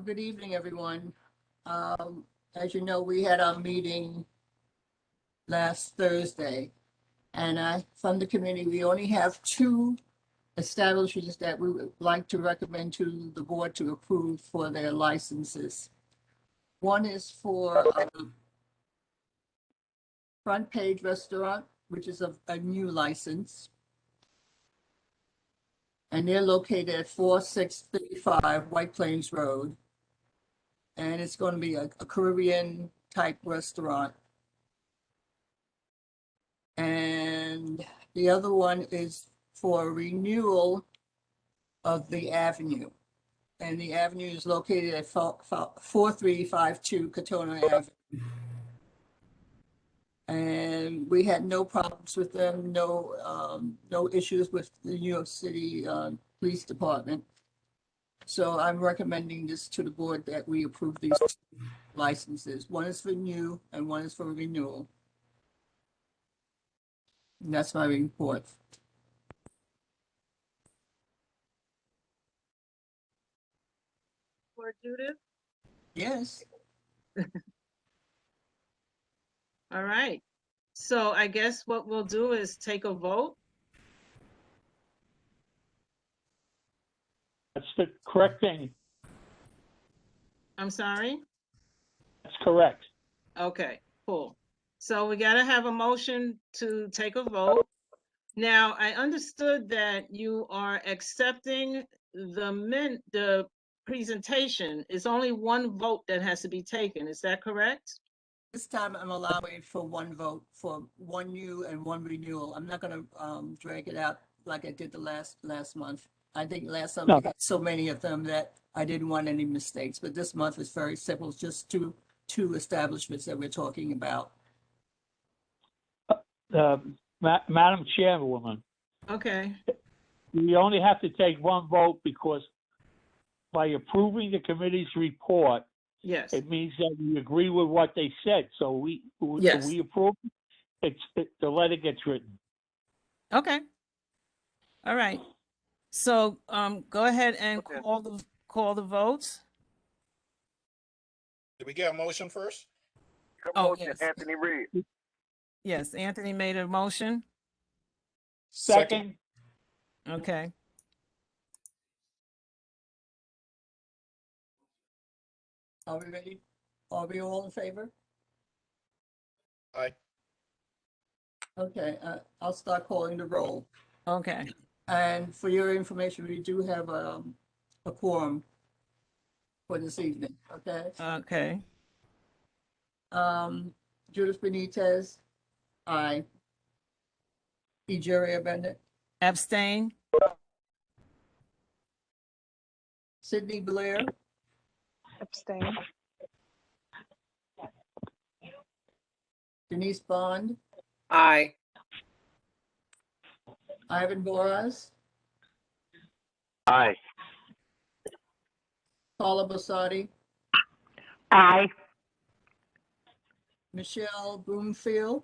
[SPEAKER 3] Good evening, everyone. As you know, we had our meeting last Thursday, and from the committee, we only have 2 establishments that we would like to recommend to the board to approve for their licenses. One is for Front Page Restaurant, which is a new license. And they're located at 4635 White Plains Road. And it's going to be a Caribbean type restaurant. And the other one is for renewal of the avenue. And the avenue is located at 4352 Katona Avenue. And we had no problems with them, no issues with the New York City Police Department. So I'm recommending this to the board that we approve these licenses. One is for new and one is for renewal. And that's my report.
[SPEAKER 1] For Judith?
[SPEAKER 3] Yes.
[SPEAKER 1] All right. So I guess what we'll do is take a vote.
[SPEAKER 21] That's the correct thing.
[SPEAKER 1] I'm sorry?
[SPEAKER 21] That's correct.
[SPEAKER 1] Okay, cool. So we gotta have a motion to take a vote. Now, I understood that you are accepting the presentation. It's only one vote that has to be taken. Is that correct?
[SPEAKER 3] This time I'm allowing for one vote for one new and one renewal. I'm not going to drag it out like I did the last month. I think last time we had so many of them that I didn't want any mistakes, but this month is very simple. It's just two establishments that we're talking about.
[SPEAKER 21] Madam Chairwoman.
[SPEAKER 1] Okay.
[SPEAKER 21] We only have to take one vote because by approving the committee's report,
[SPEAKER 1] yes,
[SPEAKER 21] it means that we agree with what they said. So we approve. The letter gets written.
[SPEAKER 1] Okay. All right. So go ahead and call the votes.
[SPEAKER 2] Did we get a motion first?
[SPEAKER 1] Yes.
[SPEAKER 13] Anthony Reed.
[SPEAKER 1] Yes, Anthony made a motion.
[SPEAKER 21] Second.
[SPEAKER 1] Okay.
[SPEAKER 3] Are we ready? Are we all in favor?
[SPEAKER 2] Aye.
[SPEAKER 3] Okay, I'll start calling the roll.
[SPEAKER 1] Okay.
[SPEAKER 3] And for your information, we do have a quorum for this evening, okay?
[SPEAKER 1] Okay.
[SPEAKER 3] Judith Benitez, aye. Egeria Bennett,
[SPEAKER 1] Abstain.
[SPEAKER 3] Sydney Blair,
[SPEAKER 20] Abstain.
[SPEAKER 3] Denise Bond,
[SPEAKER 20] Aye.
[SPEAKER 3] Ivan Boraz,
[SPEAKER 21] Aye.
[SPEAKER 3] Paula Basati,
[SPEAKER 17] Aye.
[SPEAKER 3] Michelle Broomfield,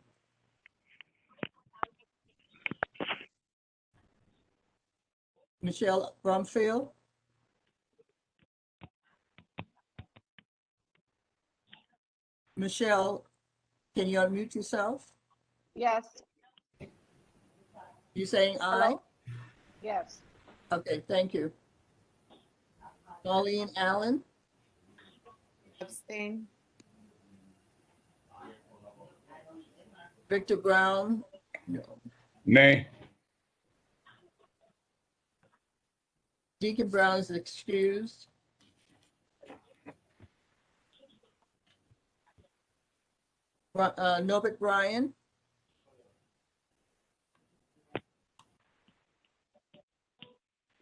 [SPEAKER 3] Michelle Brumfield, Michelle, can you unmute yourself?
[SPEAKER 20] Yes.
[SPEAKER 3] You saying aye?
[SPEAKER 20] Hello? Yes.
[SPEAKER 3] Okay, thank you. Pauline Allen,
[SPEAKER 20] Abstain.
[SPEAKER 3] Victor Brown, no.
[SPEAKER 21] Nay.
[SPEAKER 3] Deacon Brown is excused. Norbert Bryan,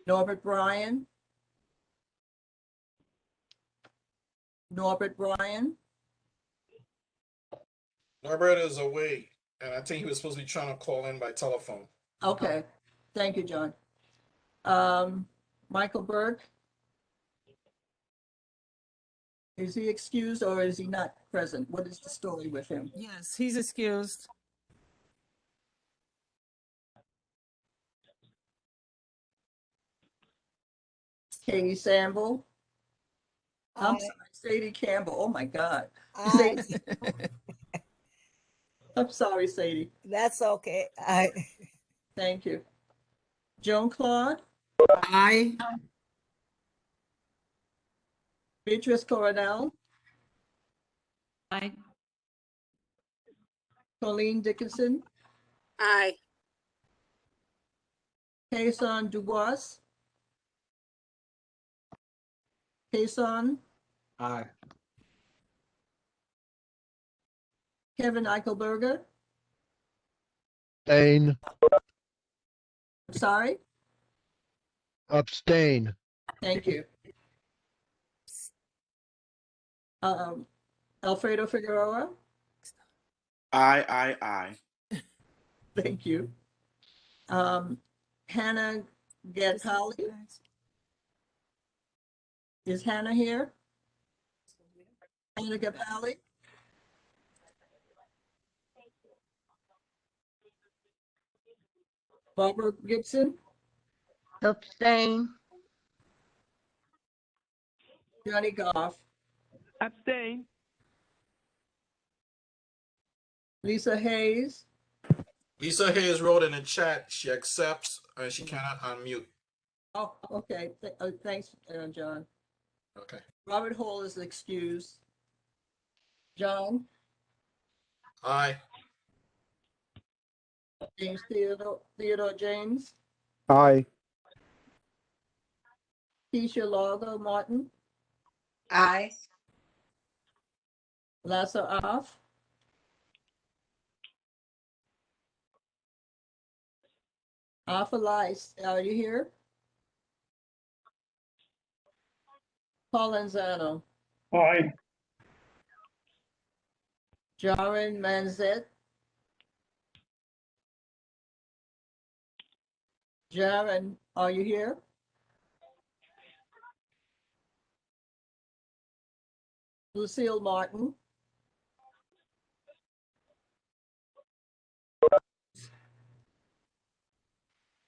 [SPEAKER 3] Norbert Bryan, Norbert Bryan,
[SPEAKER 2] Norbert is away, and I think he was supposed to be trying to call in by telephone.
[SPEAKER 3] okay, thank you, John. Michael Burke, is he excused or is he not present? What is the story with him?
[SPEAKER 1] Yes, he's excused.
[SPEAKER 3] Katie Samble, I'm
[SPEAKER 20] Aye.
[SPEAKER 3] sorry, Sadie Campbell, oh my God.
[SPEAKER 20] Aye.
[SPEAKER 3] I'm sorry, Sadie,
[SPEAKER 20] That's okay. Aye.
[SPEAKER 3] thank you. Joan Claude,
[SPEAKER 20] Aye.
[SPEAKER 3] Beatrice Coronel,
[SPEAKER 20] Aye.
[SPEAKER 3] Colleen Dickinson,
[SPEAKER 6] Aye.
[SPEAKER 3] Kason Dubois, Kason,
[SPEAKER 11] Aye.
[SPEAKER 3] Kevin Eichelberger,
[SPEAKER 4] Abstain.
[SPEAKER 3] sorry,
[SPEAKER 4] Abstain.
[SPEAKER 3] thank you. Alfredo Figueroa,
[SPEAKER 14] Aye.
[SPEAKER 3] thank you. Hannah Gapali, is Hannah here? Hannah Gapali, Barbara Gibson,
[SPEAKER 17] Abstain.
[SPEAKER 3] Johnny Goff,
[SPEAKER 9] Abstain.
[SPEAKER 3] Lisa Hayes,
[SPEAKER 2] Lisa Hayes wrote in the chat she accepts and she cannot unmute.
[SPEAKER 3] oh, okay, thanks, John.
[SPEAKER 2] Okay.
[SPEAKER 3] Robert Hall is excused. John,
[SPEAKER 2] Aye.
[SPEAKER 3] James Theodore James,
[SPEAKER 4] Aye.
[SPEAKER 3] Keisha Largo Martin,
[SPEAKER 20] Aye.
[SPEAKER 3] Lassa Off, Elias, are you here? Paul Lanzano,
[SPEAKER 21] Aye.
[SPEAKER 3] Jaren Manzet, Jaren, are you here? Lucille Martin,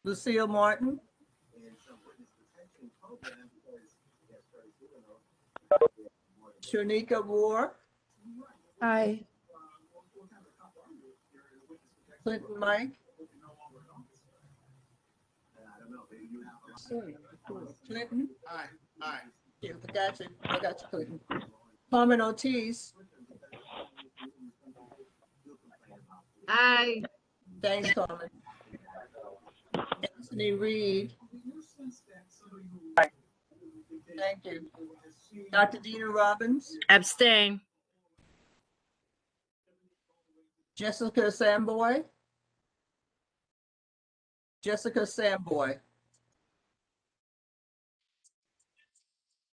[SPEAKER 3] Lucille Martin, Shanika Moore,
[SPEAKER 20] Aye.
[SPEAKER 3] Clinton Mike, Clinton,
[SPEAKER 2] Aye.
[SPEAKER 3] yeah, I got you, Clinton. Carmen Ortiz,
[SPEAKER 20] Aye.
[SPEAKER 3] thanks, Carmen. Anthony Reed, thank you. Dr. Dina Robbins,
[SPEAKER 20] Abstain.
[SPEAKER 3] Jessica Samboy,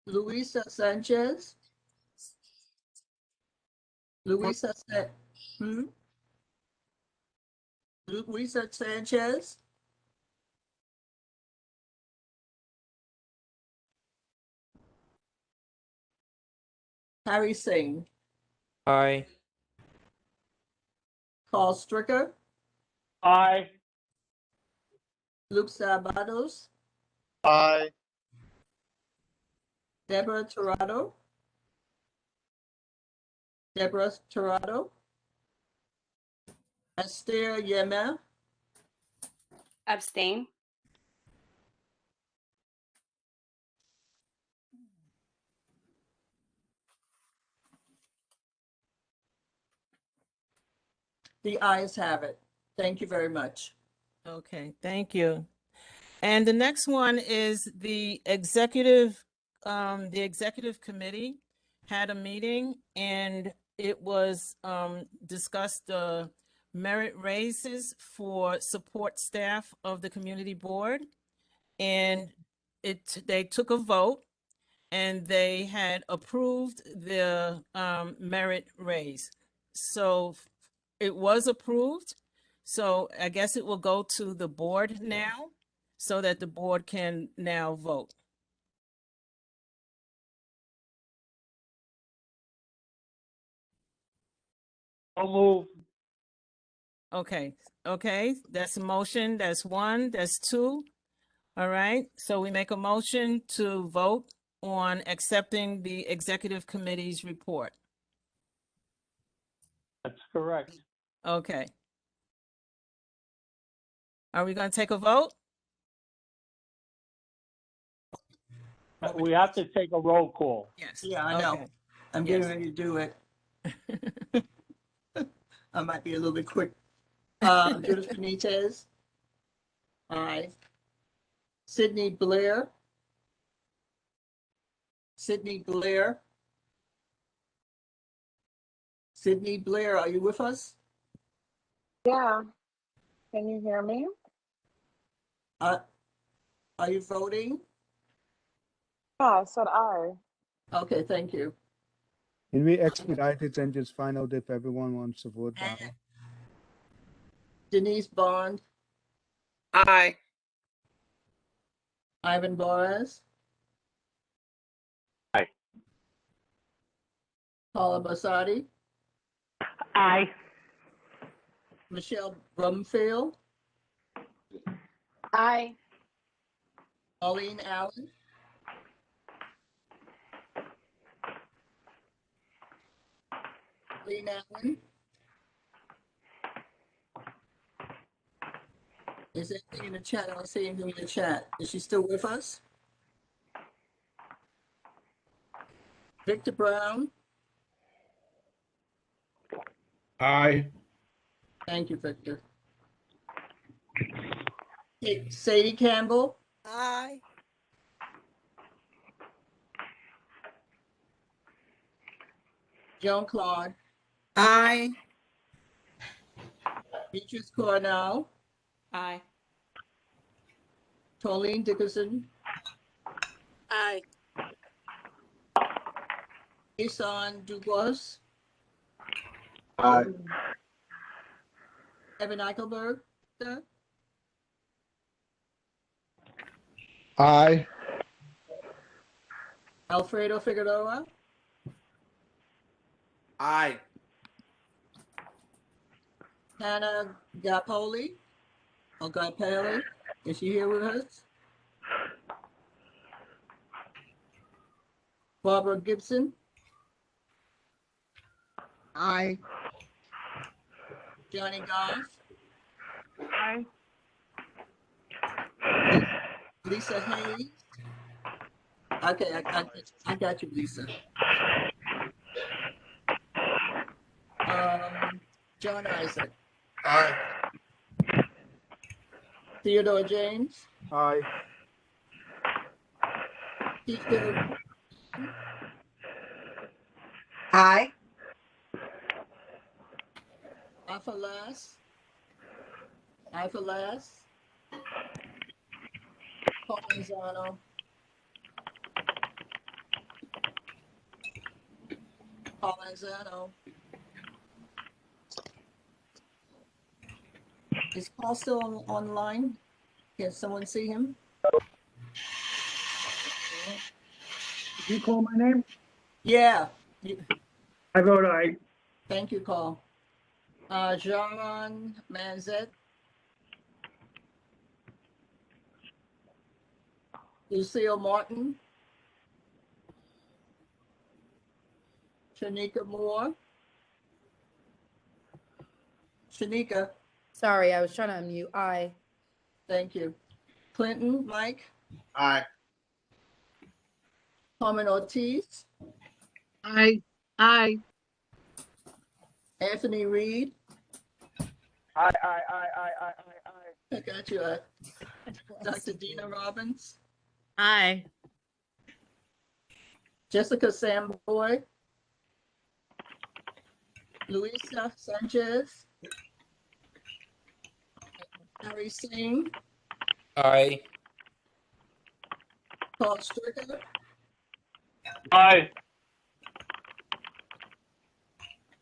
[SPEAKER 3] Luisa Sanchez. Luisa Sanchez. Harry Singh.
[SPEAKER 21] Aye.
[SPEAKER 3] Carl Stricker.
[SPEAKER 21] Aye.
[SPEAKER 3] Luke Sabados.
[SPEAKER 21] Aye.
[SPEAKER 3] Deborah Torado. Deborah Torado. Esther Yema.
[SPEAKER 4] Abstain.
[SPEAKER 3] The ayes have it. Thank you very much.
[SPEAKER 1] Okay, thank you. And the next one is the executive committee had a meeting and it was discussed merit raises for support staff of the community board. And they took a vote and they had approved the merit raise. So it was approved. So I guess it will go to the board now so that the board can now vote.
[SPEAKER 21] I'll move.
[SPEAKER 1] Okay, that's a motion. That's one, that's two. All right, so we make a motion to vote on accepting the executive committee's report.
[SPEAKER 21] That's correct.
[SPEAKER 1] Okay. Are we going to take a vote?
[SPEAKER 21] We have to take a roll call.
[SPEAKER 1] Yes.
[SPEAKER 3] Yeah, I know.
[SPEAKER 1] Okay.
[SPEAKER 3] I'm
[SPEAKER 1] Yes.
[SPEAKER 3] getting ready to do it. I might be a little bit quick. Judith Benitez. Aye. Sydney Blair. Sydney Blair. Sydney Blair, are you with us?
[SPEAKER 22] Yeah. Can you hear me?
[SPEAKER 3] Are you voting?
[SPEAKER 22] Yeah, so did I.
[SPEAKER 3] Okay, thank you.
[SPEAKER 19] Can we expedite it and just find out if everyone wants to vote now?
[SPEAKER 3] Denise Bond.
[SPEAKER 4] Aye.
[SPEAKER 3] Ivan Boras.
[SPEAKER 21] Aye.
[SPEAKER 3] Paula Basadi.
[SPEAKER 17] Aye.
[SPEAKER 3] Michelle Brumfield.
[SPEAKER 22] Aye.
[SPEAKER 3] Pauline Allen. Pauline Allen. Is there anything in the chat? I don't see anything in the chat. Is she still with us? Victor Brown.
[SPEAKER 2] Aye.
[SPEAKER 3] Thank you, Victor. Sadie Campbell.
[SPEAKER 6] Aye.
[SPEAKER 3] Joan Claude.
[SPEAKER 4] Aye.
[SPEAKER 3] Beatrice Cornell.
[SPEAKER 4] Aye.
[SPEAKER 3] Tolene Dickerson.
[SPEAKER 6] Aye.
[SPEAKER 3] Isan Dubois.
[SPEAKER 19] Aye.
[SPEAKER 3] Evan Eichelberg. Sir?
[SPEAKER 19] Aye.
[SPEAKER 3] Alfredo Figueroa.
[SPEAKER 14] Aye.
[SPEAKER 3] Hannah Gapoli. Or Gapelli. Is she here with us? Barbara Gibson.
[SPEAKER 22] Aye.
[SPEAKER 3] Johnny Goff.
[SPEAKER 9] Aye.
[SPEAKER 3] Lisa Hayes. Okay, I got you, Lisa. John Isaac.
[SPEAKER 2] Aye.
[SPEAKER 3] Theodore James.
[SPEAKER 19] Aye.
[SPEAKER 3] Tisha.
[SPEAKER 22] Aye.
[SPEAKER 3] Ifalas. Paul Manzano. Paul Manzano. Is Paul still online? Can someone see him?
[SPEAKER 21] Did you call my name?
[SPEAKER 3] Yeah.
[SPEAKER 21] I vote aye.
[SPEAKER 3] Thank you, Paul. Jaron Manzet. Lucille Martin. Shanika Moore. Shanika.
[SPEAKER 22] Sorry, I was trying to unmute. Aye.
[SPEAKER 3] Thank you. Clinton Mike.
[SPEAKER 2] Aye.
[SPEAKER 3] Carmen Ortiz.
[SPEAKER 22] Aye. Aye.
[SPEAKER 3] Anthony Reed.
[SPEAKER 13] I.
[SPEAKER 3] I got you. Dr. Dina Robbins.
[SPEAKER 20] Aye.
[SPEAKER 3] Jessica Samboy. Luisa Sanchez. Harry Singh.
[SPEAKER 5] Aye.
[SPEAKER 3] Paul Stricker.
[SPEAKER 21] Aye.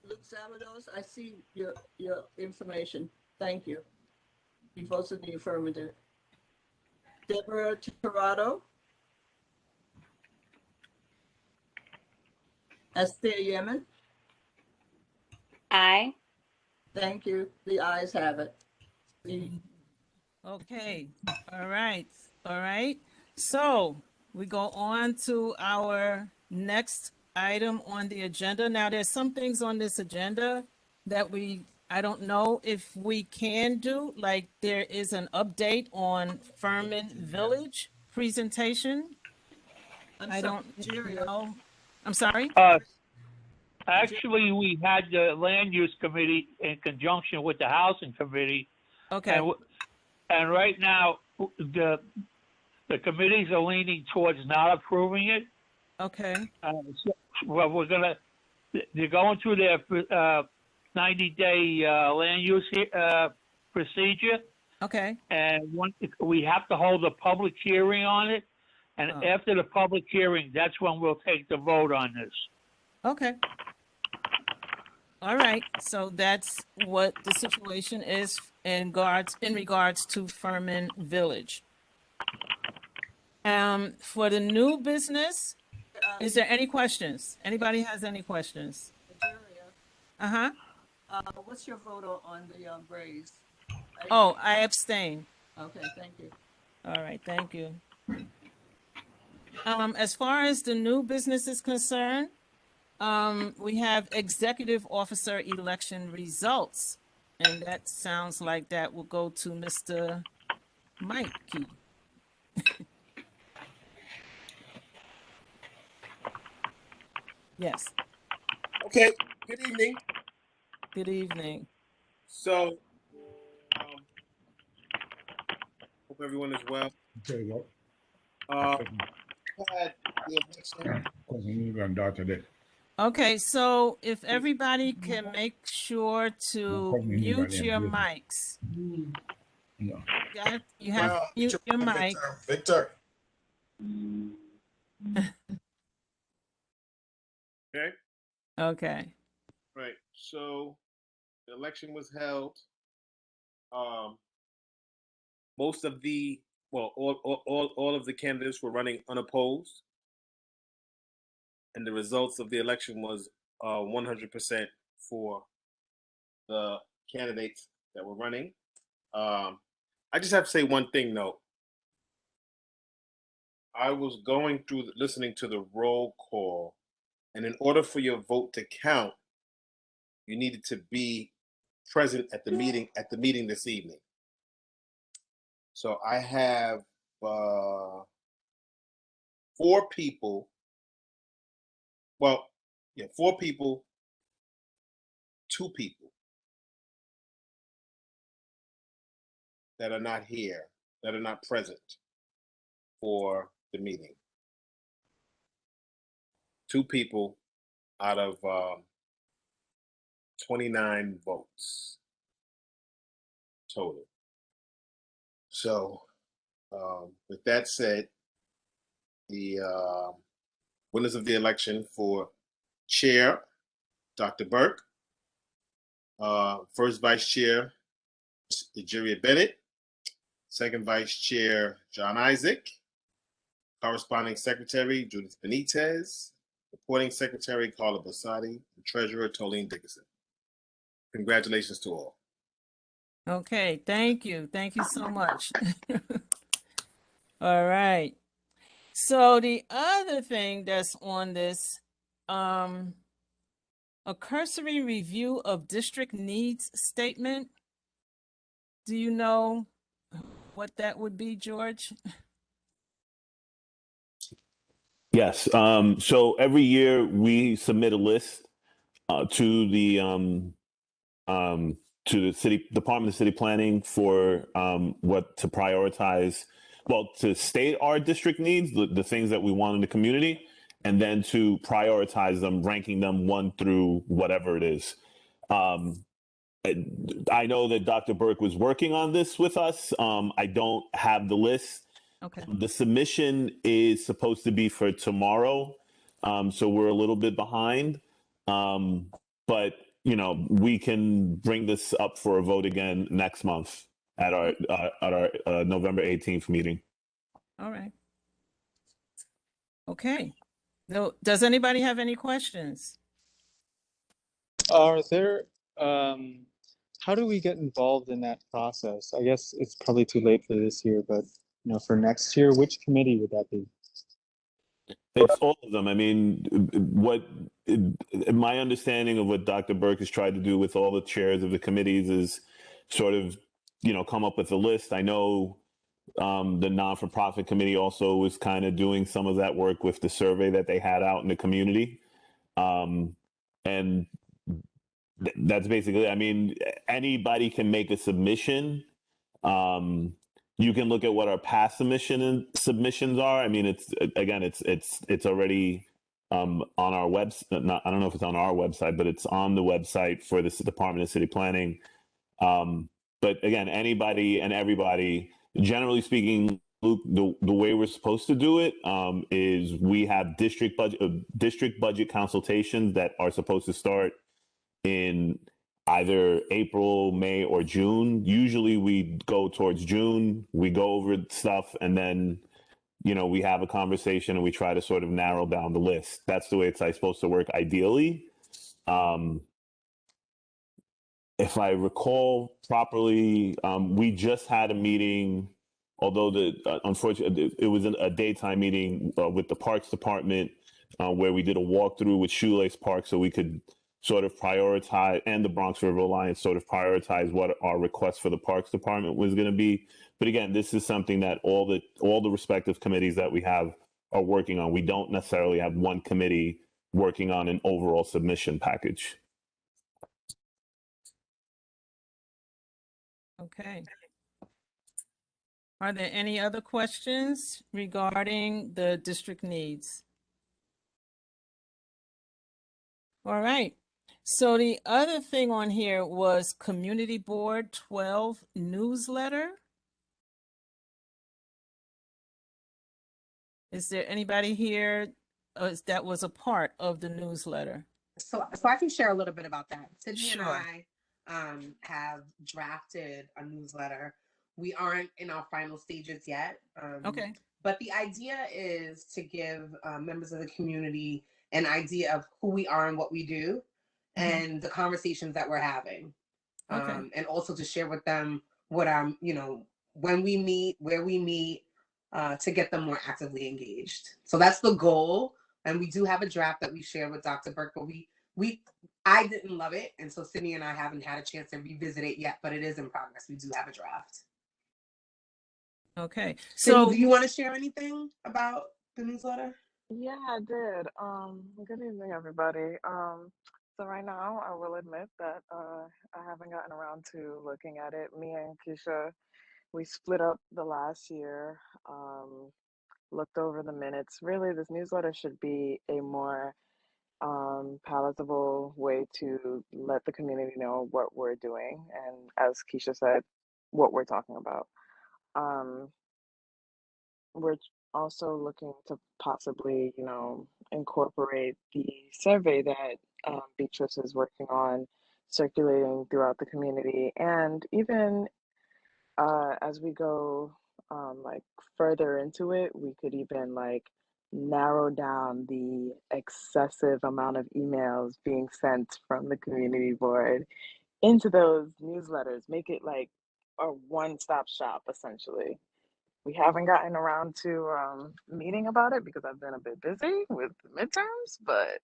[SPEAKER 3] Luke Savados. I see your information. Thank you. You voted in the affirmative. Deborah Tirado. Esther Yemen.
[SPEAKER 4] Aye.
[SPEAKER 3] Thank you. The ayes have it.
[SPEAKER 1] Okay, all right, all right. So we go on to our next item on the agenda. Now, there's some things on this agenda that I don't know if we can do, like there is an update on Furman Village presentation. I don't know. I'm sorry?
[SPEAKER 21] Actually, we had the land use committee in conjunction with the housing committee.
[SPEAKER 1] Okay.
[SPEAKER 21] And right now, the committees are leaning towards not approving it.
[SPEAKER 1] Okay.
[SPEAKER 21] Well, they're going through their 90-day land use procedure.
[SPEAKER 1] Okay.
[SPEAKER 21] And we have to hold a public hearing on it. And after the public hearing, that's when we'll take the vote on this.
[SPEAKER 1] Okay. All right, so that's what the situation is in regards to Furman Village. For the new business, is there any questions? Anybody has any questions? Uh-huh.
[SPEAKER 3] What's your vote on the Braves?
[SPEAKER 1] Oh, I abstain.
[SPEAKER 3] Okay, thank you.
[SPEAKER 1] All right, thank you. As far as the new business is concerned, we have executive officer election results, and that sounds like that will go to Mr. Mikey. Yes.
[SPEAKER 5] Okay. Good evening.
[SPEAKER 1] Good evening.
[SPEAKER 5] So, hope everyone is well. Had the election.
[SPEAKER 1] Okay, so if everybody can make sure to mute your mics. You have to mute your mic.
[SPEAKER 2] Victor.
[SPEAKER 5] Okay.
[SPEAKER 1] Okay.
[SPEAKER 5] Right. So the election was held. Most of the all of the candidates were running unopposed, and the results of the election was 100% for the candidates that were running. I just have to say one thing though. I was going through listening to the roll call, and in order for your vote to count, you needed to be present at the meeting this evening. So I have 4 people. Well, yeah, 4 people, 2 people that are not here, that are not present for the meeting. 2 people out of 29 votes total. So, with that said, the winners of the election for chair Dr. Burke. First Vice Chair, Egeria Bennett. Second Vice Chair, John Isaac. Corresponding Secretary, Judith Benitez. Reporting Secretary, Carla Basati. And Treasurer, Tolene Dickinson. Congratulations to all.
[SPEAKER 1] Okay, thank you. Thank you so much. All right. So the other thing that's on this, a cursory review of district needs statement. Do you know what that would be, George?
[SPEAKER 15] Yes. So every year we submit a list to the city Department of City Planning for what to prioritize. Well, to state our district needs, the things that we want in the community, and then to prioritize them, ranking them 1 through whatever it is. I know that Dr. Burke was working on this with us. I don't have the list.
[SPEAKER 1] Okay.
[SPEAKER 15] The submission is supposed to be for tomorrow, so we're a little bit behind. But we can bring this up for a vote again next month at our November 18th meeting.
[SPEAKER 1] All right. Okay. No, does anybody have any questions?
[SPEAKER 18] Are there, how do we get involved in that process? I guess it's probably too late for this year, but for next year, which committee would that be?
[SPEAKER 15] It's all of them. I mean, my understanding of what Dr. Burke has tried to do with all the chairs of the committees is sort of, come up with a list. I know the non-for-profit committee also was kind of doing some of that work with the survey that they had out in the community. And that's basically, I mean, anybody can make a submission. You can look at what our past submissions are. I mean, it's already on our website. I don't know if it's on our website, but it's on the website for the Department of City Planning. But again, anybody and everybody, generally speaking, Luke, the way we're supposed to do it is we have district budget consultations that are supposed to start in either April, May, or June. Usually we go towards June, we go over stuff, and then, we have a conversation and we try to sort of narrow down the list. That's the way it's supposed to work ideally. If I recall properly, we just had a meeting, although unfortunately it was a daytime meeting with the Parks Department where we did a walkthrough with Shoelace Park so we could sort of prioritize, and the Bronx River Alliance sort of prioritize what our request for the Parks Department was going to be. But again, this is something that all the respective committees that we have are working on. We don't necessarily have one committee working on an overall submission package.
[SPEAKER 1] Okay. Are there any other questions regarding the district needs? All right. So the other thing on here was Community Board 12 newsletter. Is there anybody here that was a part of the newsletter?
[SPEAKER 7] So I can share a little bit about that. Sydney
[SPEAKER 1] Sure.
[SPEAKER 7] and I have drafted a newsletter. We aren't in our final stages yet.
[SPEAKER 1] Okay.
[SPEAKER 7] But the idea is to give members of the community an idea of who we are and what we do, and the conversations that we're having.
[SPEAKER 1] Okay.
[SPEAKER 7] And also to share with them what when we meet, where we meet, to get them more actively engaged. So that's the goal. And we do have a draft that we shared with Dr. Burke, but I didn't love it. And so Sydney and I haven't had a chance to revisit it yet, but it is in progress. We do have a draft.
[SPEAKER 1] Okay.
[SPEAKER 7] So do you want to share anything about the newsletter?
[SPEAKER 8] Yeah, I did. Good evening, everybody. So right now, I will admit that I haven't gotten around to looking at it. Me and Keisha, we split up the last year, looked over the minutes. Really, this newsletter should be a more palatable way to let the community know what we're doing, and as Keisha said, what we're talking about. We're also looking to possibly, incorporate the survey that Beatrice is working on circulating throughout the community. And even as we go like further into it, we could even like narrow down the excessive amount of emails being sent from the community board into those newsletters, make it like a one-stop shop essentially. We haven't gotten around to meeting about it because I've been a bit busy with the midterms, but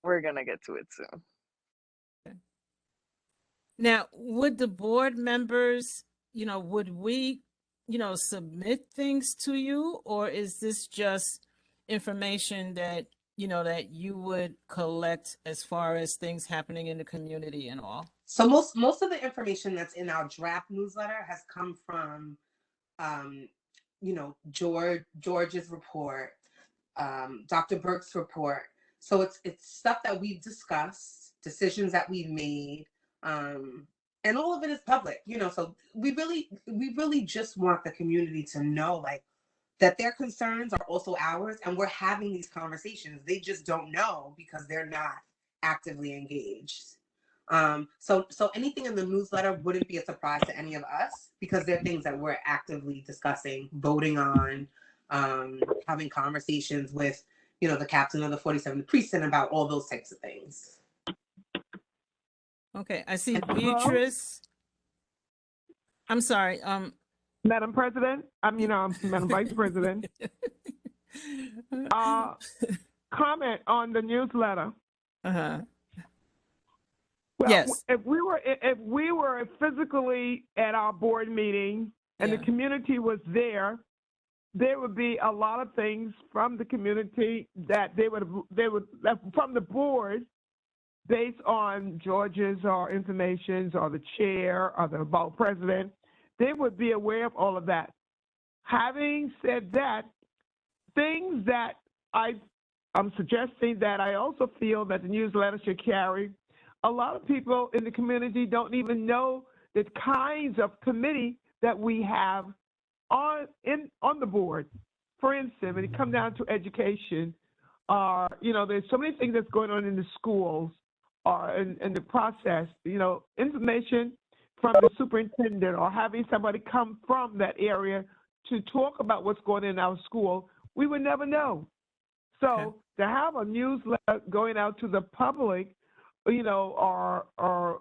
[SPEAKER 8] we're gonna get to it soon.
[SPEAKER 1] Now, would the board members, would we, submit things to you, or is this just information that, that you would collect as far as things happening in the community and all?
[SPEAKER 7] So most of the information that's in our draft newsletter has come from George's report, Dr. Burke's report. So it's stuff that we've discussed, decisions that we've made, and all of it is public. So we really just want the community to know like that their concerns are also ours, and we're having these conversations. They just don't know because they're not actively engaged. So anything in the newsletter wouldn't be a surprise to any of us because they're things that we're actively discussing, voting on, having conversations with, the captain of the 47th precinct about all those types of things.
[SPEAKER 1] Okay, I see Beatrice. I'm sorry.
[SPEAKER 9] Madam President, Madam Vice President. Comment on the newsletter.
[SPEAKER 1] Uh-huh.
[SPEAKER 9] Well,
[SPEAKER 1] yes.
[SPEAKER 9] If we were physically at our board meeting and the community was there would be a lot of things from the community that they would from the board based on George's or information or the chair or the board president. They would be aware of all of that. Having said that, things that I'm suggesting that I also feel that the newsletter should carry. A lot of people in the community don't even know the kinds of committee that we have on the board. For instance, when it comes down to education, there's so many things that's going on in the schools or in the process. Information from the superintendent or having somebody come from that area to talk about what's going on in our school, we would never know. So to have a newsletter going out to the public, or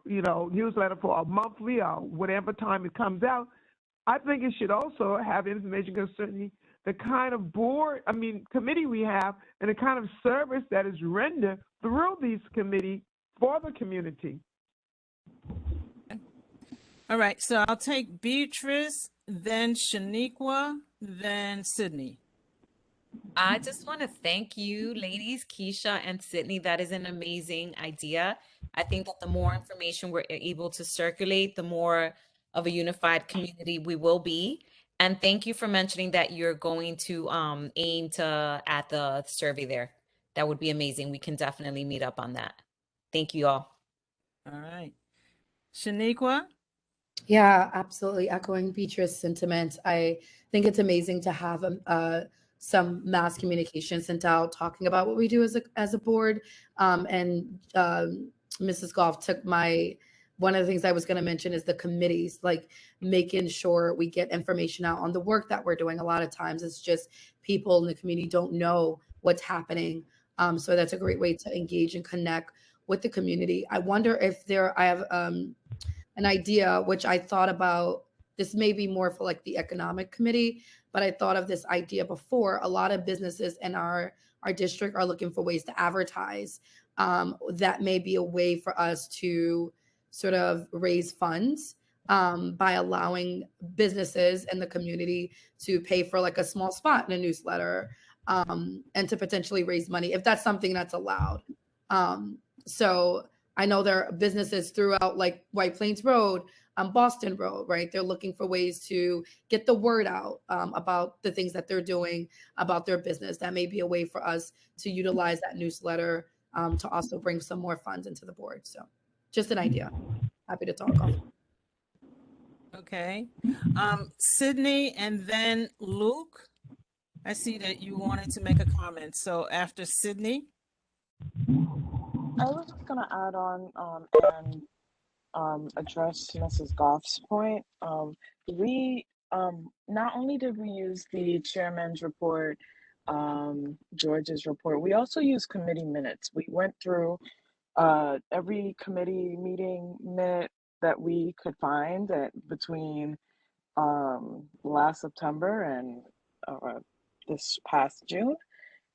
[SPEAKER 9] newsletter for a monthly or whatever time it comes out, I think it should also have information concerning the kind of committee we have and the kind of service that is rendered through these committees for the community.
[SPEAKER 1] All right, so I'll take Beatrice, then Shaniqua, then Sydney.
[SPEAKER 10] I just want to thank you, ladies, Keisha and Sydney. That is an amazing idea. I think that the more information we're able to circulate, the more of a unified community we will be. And thank you for mentioning that you're going to aim to add the survey there. That would be amazing. We can definitely meet up on that. Thank you all.
[SPEAKER 1] All right. Shaniqua?
[SPEAKER 22] Yeah, absolutely. Echoing Beatrice's sentiments. I think it's amazing to have some mass communication sent out talking about what we do as a board. And Mrs. Goff took one of the things I was going to mention is the committees, like making sure we get information out on the work that we're doing. A lot of times it's just people in the community don't know what's happening. So that's a great way to engage and connect with the community. I wonder if I have an idea, which I thought about. This may be more for like the economic committee, but I thought of this idea before. A lot of businesses in our district are looking for ways to advertise. That may be a way for us to sort of raise funds by allowing businesses in the community to pay for like a small spot in a newsletter and to potentially raise money if that's something that's allowed. So I know there are businesses throughout like White Plains Road, Boston Road, right? They're looking for ways to get the word out about the things that they're doing, about their business. That may be a way for us to utilize that newsletter to also bring some more funds into the board. So just an idea. Happy to talk on.
[SPEAKER 1] Okay. Sydney and then Luke. I see that you wanted to make a comment. So after Sydney.
[SPEAKER 8] I was just gonna add on and address Mrs. Goff's point. We not only did we use the chairman's report, George's report, we also used committee minutes. We went through every committee meeting minute that we could find between last September and this past June.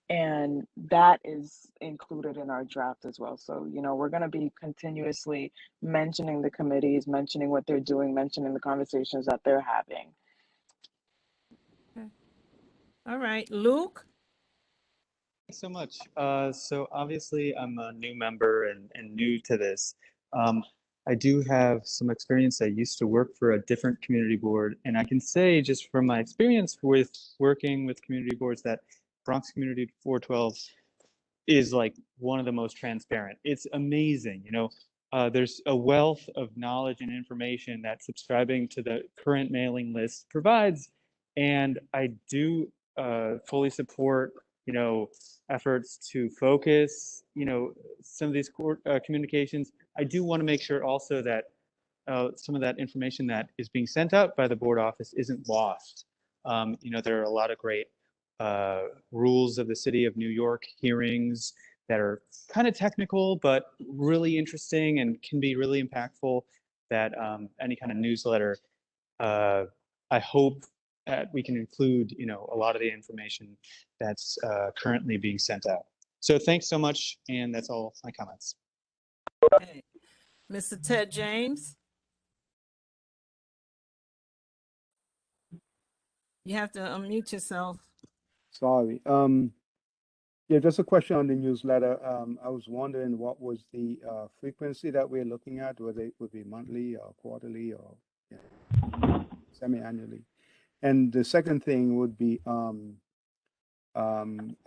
[SPEAKER 8] And that is included in our draft as well. So, you know, we're going to be continuously mentioning the committees, mentioning what they're doing, mentioning the conversations that they're having.
[SPEAKER 1] Okay. All right, Luke.
[SPEAKER 18] Thanks so much. So obviously I'm a new member and new to this. I do have some experience. I used to work for a different community board, and I can say just from my experience with working with community boards that Bronx Community 412 is like one of the most transparent. It's amazing, you know. There's a wealth of knowledge and information that subscribing to the current mailing list provides, and I do fully support, you know, efforts to focus, you know, some of these communications. I do want to make sure also that some of that information that is being sent out by the board office isn't lost. You know, there are a lot of great rules of the city of New York hearings that are kind of technical, but really interesting and can be really impactful that any kind of newsletter, I hope that we can include, you know, a lot of the information that's currently being sent out. So thanks so much. And that's all my comments.
[SPEAKER 1] Okay. Mr. Ted James. You have to unmute yourself.
[SPEAKER 19] Sorry. Yeah, just a question on the newsletter. I was wondering what was the frequency that we're looking at, whether it would be monthly or quarterly or semi-annually. And the second thing would be, I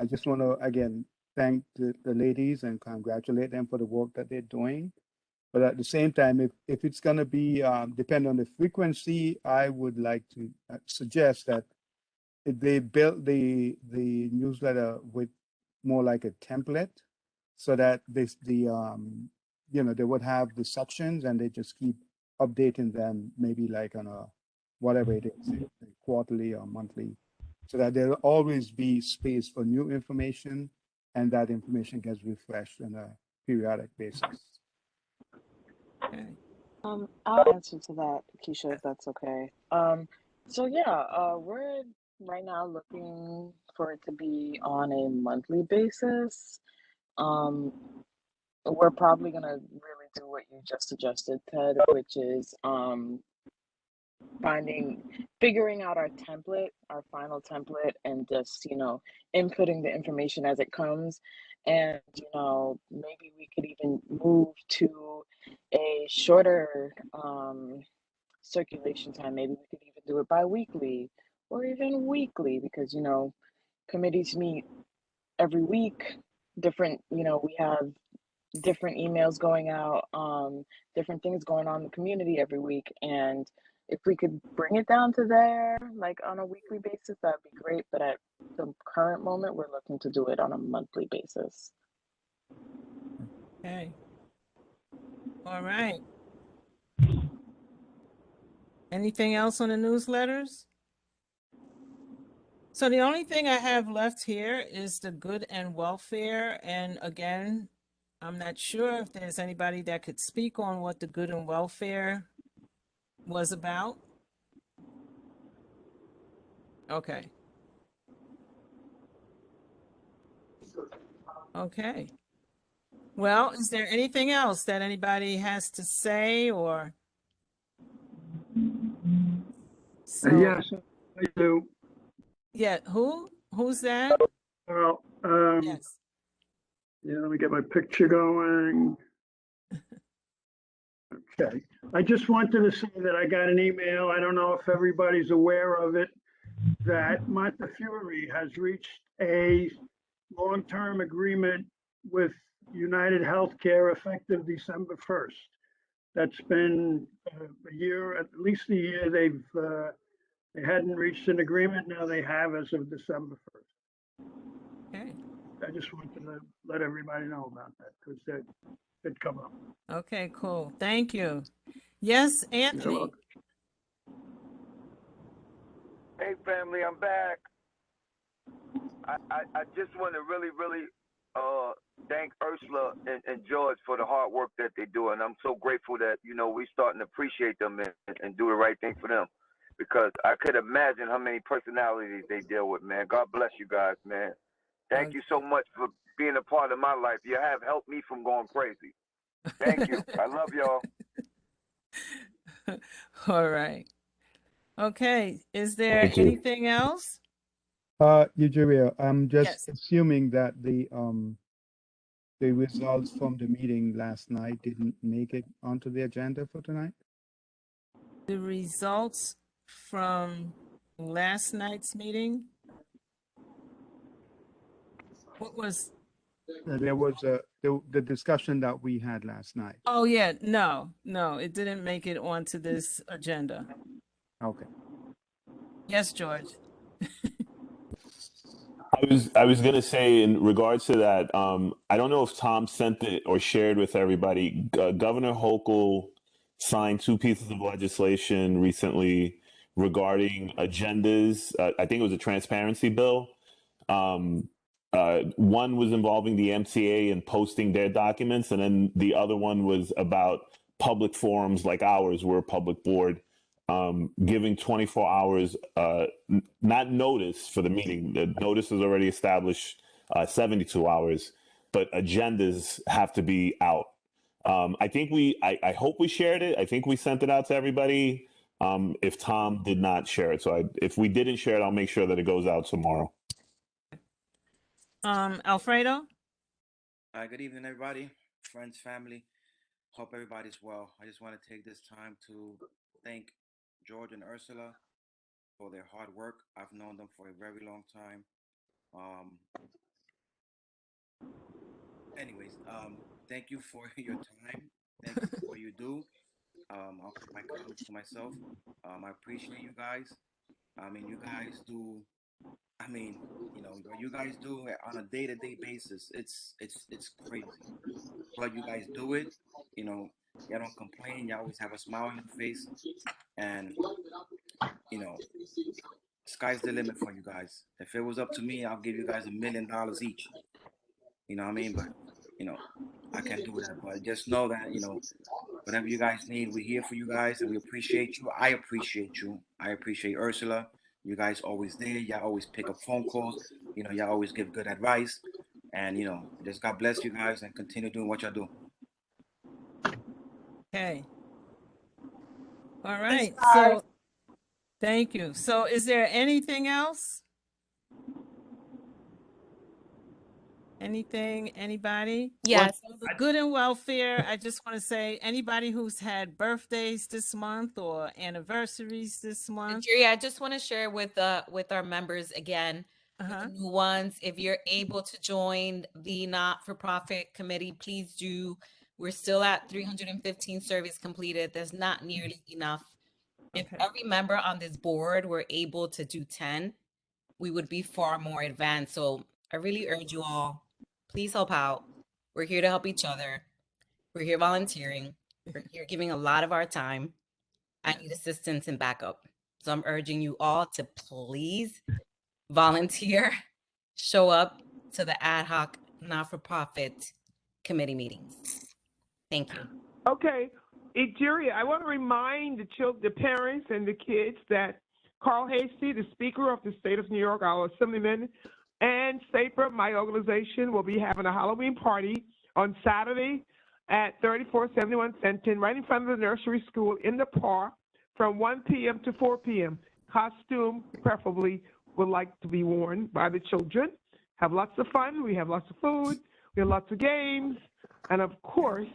[SPEAKER 19] just want to, again, thank the ladies and congratulate them for the work that they're doing. But at the same time, if it's going to be depend on the frequency, I would like to suggest that if they build the newsletter with more like a template, so that you know, they would have the sections and they just keep updating them, maybe like on a whatever it is, quarterly or monthly, so that there'll always be space for new information and that information gets refreshed on a periodic basis.
[SPEAKER 1] Okay.
[SPEAKER 8] I'll answer to that, Keisha, if that's okay. So yeah, we're right now looking for it to be on a monthly basis. We're probably gonna really do what you just suggested, Ted, which is figuring out our template, our final template, and just, you know, inputting the information as it comes. And, you know, maybe we could even move to a shorter circulation time. Maybe we could even do it bi-weekly or even weekly, because, you know, committees meet every week. Different, you know, we have different emails going out, different things going on in the community every week. And if we could bring it down to there, like on a weekly basis, that'd be great. But at the current moment, we're looking to do it on a monthly basis.
[SPEAKER 1] Okay. All right. Anything else on the newsletters? So the only thing I have left here is the good and welfare. And again, I'm not sure if there's anybody that could speak on what the good and welfare was about. Okay. Okay. Well, is there anything else that anybody has to say or? So,
[SPEAKER 12] Yes, I do.
[SPEAKER 1] yeah, who's that?
[SPEAKER 12] Well,
[SPEAKER 1] Yes.
[SPEAKER 12] yeah, let me get my picture going. Okay, I just wanted to say that I got an email. I don't know if everybody's aware of it, that Montefiore has reached a long-term agreement with United Healthcare effective December 1st. That's been a year, at least a year. They've They hadn't reached an agreement, now they have as of December 1st.
[SPEAKER 1] Okay.
[SPEAKER 12] I just wanted to let everybody know about that because that did come up.
[SPEAKER 1] Okay, cool. Thank you. Yes,
[SPEAKER 12] You're
[SPEAKER 1] Anthony.
[SPEAKER 12] welcome.
[SPEAKER 13] Hey, family, I'm back. I just want to really thank Ursula and George for the hard work that they do, and I'm so grateful that we starting to appreciate them and do the right thing for them, because I could imagine how many personalities they deal with, man. God bless you guys, man. Thank you so much for being a part of my life. You have helped me from going crazy. Thank you. I love y'all.
[SPEAKER 1] All right. Okay. Is there
[SPEAKER 19] Thank you.
[SPEAKER 1] anything else?
[SPEAKER 19] Eugenia, I'm just
[SPEAKER 1] Yes.
[SPEAKER 19] assuming that the results from the meeting last night didn't make it onto the agenda for tonight.
[SPEAKER 1] The results from last night's meeting? What was?
[SPEAKER 19] There was the discussion that we had last night.
[SPEAKER 1] Oh, yeah. No, it didn't make it onto this agenda.
[SPEAKER 19] Okay.
[SPEAKER 1] Yes, George.
[SPEAKER 15] I was gonna say in regards to that, I don't know if Tom sent it or shared with everybody. Governor Hochul signed 2 pieces of legislation recently regarding agendas. I think it was a transparency bill. One was involving the MCA and posting their documents, and then the other one was about public forums like ours. We're a public board. Giving 24 hours, not notice for the meeting. The notice is already established 72 hours, but agendas have to be out. I think I hope we shared it. I think we sent it out to everybody. If Tom did not share it. So if we didn't share it, I'll make sure that it goes out tomorrow.
[SPEAKER 1] Alfredo?
[SPEAKER 14] Good evening, everybody, friends, family. Hope everybody's well. I just want to take this time to thank George and Ursula for their hard work. I've known them for a very long time. Thank you for your time. Thank you for what you do. I'll keep my comments to myself. I appreciate you guys. You guys do. What you guys do on a day-to-day basis, it's crazy. But you guys do it. Y'all don't complain. You always have a smile on your face, and sky's the limit for you guys. If it was up to me, I'll give you guys $1 million each. You know what I mean? But I can't do that. But just know that whatever you guys need, we're here for you guys, and we appreciate you. I appreciate you. I appreciate Ursula. You guys always there. Y'all always pick up phone calls. Y'all always give good advice. And just God bless you guys and continue doing what y'all do.
[SPEAKER 1] Okay. All right. So thank you. So is there anything else? Anything, anybody?
[SPEAKER 10] Yes.
[SPEAKER 1] Well, the good and welfare, I just want to say anybody who's had birthdays this month or anniversaries this month.
[SPEAKER 10] Jerry, I just want to share with our members again, the new ones. If you're able to join the not-for-profit committee, please do. We're still at 315 surveys completed. There's not nearly enough. If every member on this board were able to do 10, we would be far more advanced. So I really urge you all, please help out. We're here to help each other. We're here volunteering. We're here giving a lot of our time. I need assistance and backup. So I'm urging you all to please volunteer, show up to the ad hoc not-for-profit committee meetings. Thank you.
[SPEAKER 9] Okay, Jerry, I want to remind the parents and the kids that Carl Hasty, the Speaker of the State of New York, our Assemblyman, and SAPER, my organization, will be having a Halloween party on Saturday at 3471 Fenton, right in front of the nursery school in the park from 1 p.m. to 4 p.m. Costume, preferably, would like to be worn by the children. Have lots of fun. We have lots of food. We have lots of games. And, of course,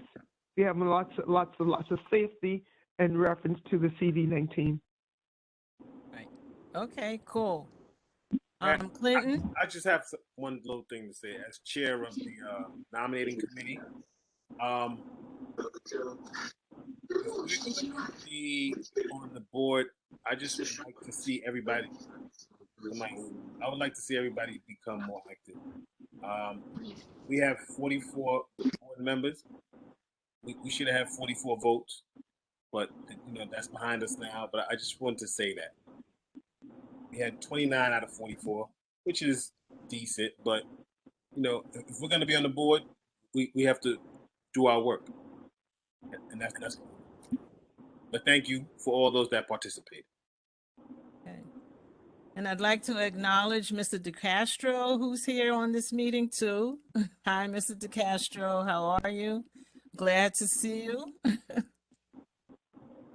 [SPEAKER 9] we have lots of safety in reference to the CD19.
[SPEAKER 1] Right. Okay, cool.
[SPEAKER 5] Clinton? I just have one little thing to say. As chair of the nominating committee, be on the board, I just would like to see everybody. I would like to see everybody become more active. We have 44 board members. We should have 44 votes, but that's behind us now. But I just wanted to say that we had 29 out of 44, which is decent. But if we're going to be on the board, we have to do our work, and that's. But thank you for all those that participated.
[SPEAKER 1] Okay. And I'd like to acknowledge Mr. DeCastro, who's here on this meeting too. Hi, Mr. DeCastro. How are you? Glad to see you.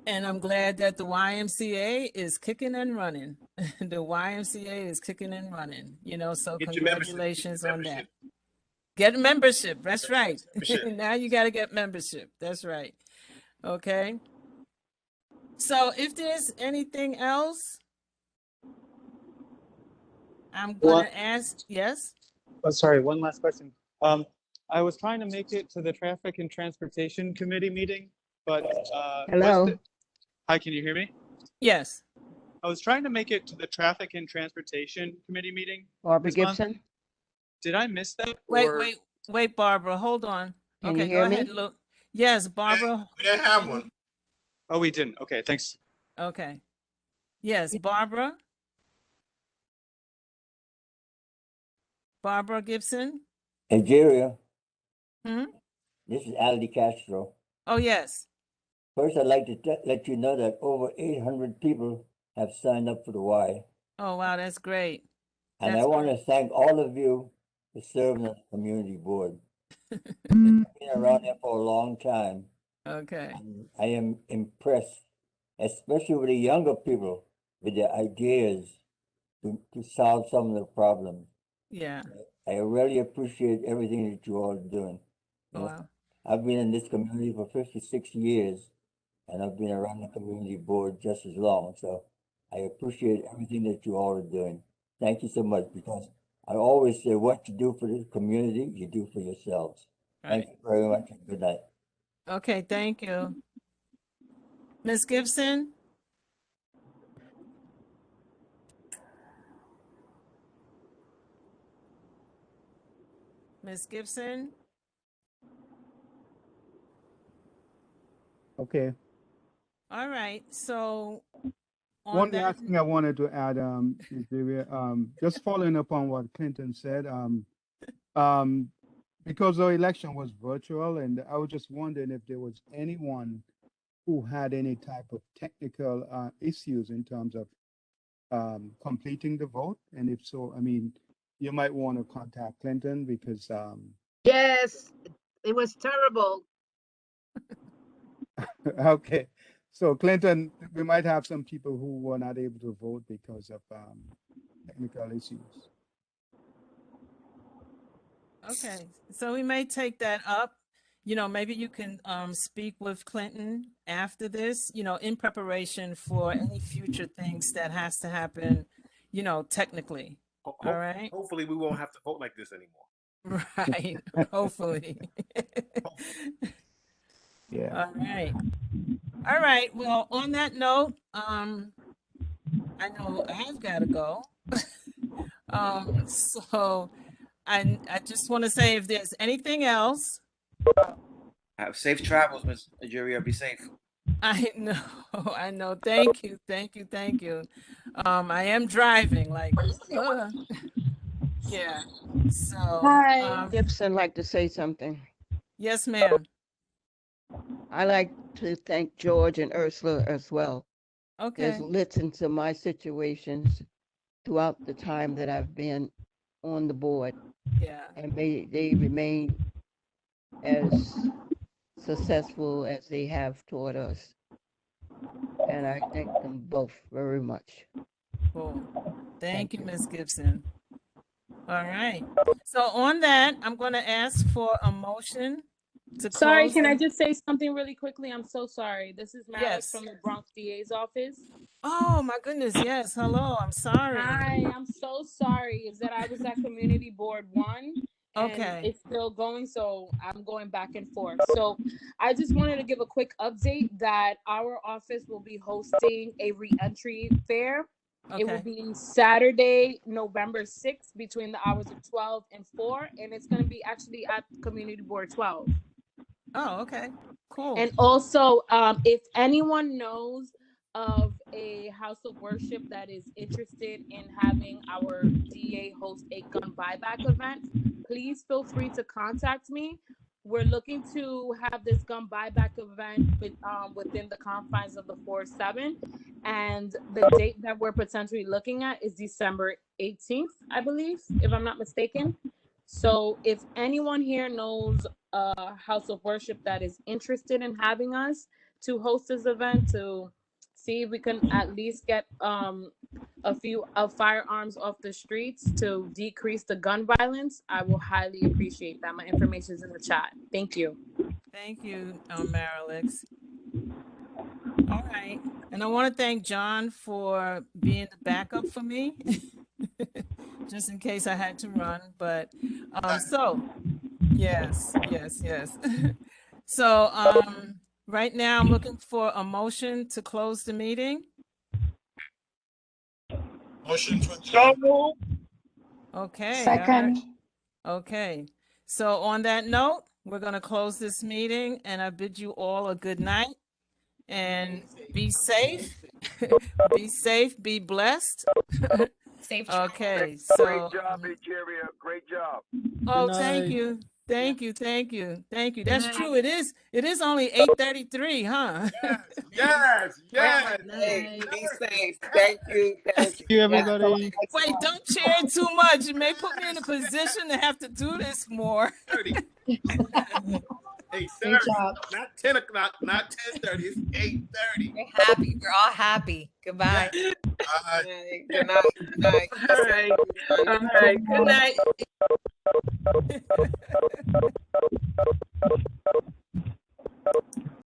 [SPEAKER 1] And I'm glad that the YMCA is kicking and running. The YMCA is kicking and running, so
[SPEAKER 5] Get
[SPEAKER 1] congratulations on
[SPEAKER 5] membership.
[SPEAKER 1] that. Get membership. That's right.
[SPEAKER 5] Membership.
[SPEAKER 1] Now you got to get membership. That's right. Okay. So if there's anything else, I'm going to ask, yes?
[SPEAKER 18] Oh, sorry, one last question. I was trying to make it to the Traffic and Transportation Committee meeting, but
[SPEAKER 3] Hello.
[SPEAKER 18] Hi, can you hear me?
[SPEAKER 1] Yes.
[SPEAKER 18] I was trying to make it to the Traffic and Transportation Committee meeting.
[SPEAKER 3] Barbara
[SPEAKER 18] this month.
[SPEAKER 3] Gibson,
[SPEAKER 18] Did I miss that?
[SPEAKER 1] Wait, Barbara, hold on.
[SPEAKER 3] Can you
[SPEAKER 1] Okay,
[SPEAKER 3] hear
[SPEAKER 1] go
[SPEAKER 3] me?
[SPEAKER 1] ahead, Luke. Yes, Barbara.
[SPEAKER 2] We didn't have one.
[SPEAKER 18] Oh, we didn't. Okay, thanks.
[SPEAKER 1] Okay. Yes, Barbara. Barbara Gibson.
[SPEAKER 11] Nigeria,
[SPEAKER 1] Hmm?
[SPEAKER 11] this is Aldi Castro.
[SPEAKER 1] Oh, yes.
[SPEAKER 11] First, I'd like to let you know that over 800 people have signed up for the Y.
[SPEAKER 1] Oh, wow, that's great.
[SPEAKER 11] And
[SPEAKER 1] That's
[SPEAKER 11] I want to thank all of you for serving on the community board. I've been around there for a long time.
[SPEAKER 1] Okay.
[SPEAKER 11] And I am impressed, especially with the younger people, with their ideas to solve some of the problems.
[SPEAKER 1] Yeah.
[SPEAKER 11] I really appreciate everything that you all are doing.
[SPEAKER 1] Wow.
[SPEAKER 11] I've been in this community for 56 years, and I've been around the community board just as long. So I appreciate everything that you all are doing. Thank you so much, because I always say what you do for the community, you do for yourselves. Thank you very much, and good night.
[SPEAKER 1] Okay, thank you. Ms. Gibson? Ms. Gibson?
[SPEAKER 19] Okay.
[SPEAKER 1] All right, so
[SPEAKER 19] One last thing I wanted to add, Nigeria, just following up on what Clinton said, because the election was virtual, and I was just wondering if there was anyone who had any type of technical issues in terms of completing the vote, and if so, I mean, you might want to contact Clinton because
[SPEAKER 16] Yes, it was terrible.
[SPEAKER 19] okay. So Clinton, we might have some people who were not able to vote because of technical issues.
[SPEAKER 1] Okay, so we may take that up. Maybe you can speak with Clinton after this, in preparation for any future things that has to happen, technically. All right.
[SPEAKER 5] Hopefully, we won't have to vote like this anymore.
[SPEAKER 1] Right. Hopefully.
[SPEAKER 19] Yeah.
[SPEAKER 1] All right. Well, on that note, I know I've got to go. So I just want to say, if there's anything else.
[SPEAKER 14] Have safe travels, Ms. Nigeria. Be safe.
[SPEAKER 1] I know. Thank you. I am driving, yeah. So
[SPEAKER 3] Hi. Gibson like to say something.
[SPEAKER 1] Yes, ma'am.
[SPEAKER 3] I like to thank George and Ursula as well.
[SPEAKER 1] Okay.
[SPEAKER 3] They've listened to my situations throughout the time that I've been on the board.
[SPEAKER 1] Yeah.
[SPEAKER 3] And they remain as successful as they have taught us. And I thank them both very much.
[SPEAKER 1] Cool. Thank you, Ms. Gibson. All right. So on that, I'm going to ask for a motion to
[SPEAKER 20] Sorry,
[SPEAKER 1] close
[SPEAKER 20] can I
[SPEAKER 1] the-
[SPEAKER 20] just say something really quickly? I'm so sorry. This is Malik
[SPEAKER 1] Yes.
[SPEAKER 20] from the Bronx DA's office.
[SPEAKER 1] Oh my goodness. Yes. Hello. I'm sorry.
[SPEAKER 20] Hi, I'm so sorry. Is that I was at Community Board 1 and
[SPEAKER 1] Okay.
[SPEAKER 20] it's still going, so I'm going back and forth. So I just wanted to give a quick update that our office will be hosting a re-entry fair. It will
[SPEAKER 1] Okay.
[SPEAKER 20] be Saturday, November 6th, between the hours of 12 and 4, and it's going to be actually at Community Board 12.
[SPEAKER 1] Oh, okay. Cool.
[SPEAKER 20] And also, if anyone knows of a house of worship that is interested in having our DA host a gun buyback event, please feel free to contact me. We're looking to have this gun buyback event within the confines of the 4-7. And the date that we're potentially looking at is December 18th, I believe, if I'm not mistaken. So if anyone here knows a house of worship that is interested in having us to host this event, to see if we can at least get a few firearms off the streets to decrease the gun violence, I will highly appreciate that. My information is in the chat. Thank you.
[SPEAKER 1] Thank you, Marilix. All right. And I want to thank John for being the backup for me, just in case I had to run. But yes. So right now I'm looking for a motion to close the meeting.
[SPEAKER 2] Motion to
[SPEAKER 21] So moved.
[SPEAKER 1] Okay.
[SPEAKER 4] Second.
[SPEAKER 1] Okay. So on that note, we're going to close this meeting, and I bid you all a good night and be safe. Be safe, be blessed.
[SPEAKER 10] Safe.
[SPEAKER 1] Okay.
[SPEAKER 13] Great
[SPEAKER 1] So
[SPEAKER 13] job, Nigeria. Great job.
[SPEAKER 1] oh,
[SPEAKER 18] Good
[SPEAKER 1] thank
[SPEAKER 18] night.
[SPEAKER 1] you. Thank you.
[SPEAKER 10] Good
[SPEAKER 1] That's
[SPEAKER 10] night.
[SPEAKER 1] true. It is only 8:33, huh?
[SPEAKER 5] Yes.
[SPEAKER 4] Hey, be safe. Thank you. Thank
[SPEAKER 18] Thank
[SPEAKER 4] you.
[SPEAKER 18] you,
[SPEAKER 4] Yes.
[SPEAKER 18] everybody.
[SPEAKER 1] Wait, don't cheer too much. It may put me in a position to have to do this more.
[SPEAKER 5] 30.
[SPEAKER 22] Great
[SPEAKER 5] 8:30.
[SPEAKER 22] job.
[SPEAKER 5] Not 10 o'clock, not 10:30. It's 8:30.
[SPEAKER 10] We're happy. We're all happy. Goodbye.
[SPEAKER 4] Hey, good night. Good night.
[SPEAKER 1] All right. Good night.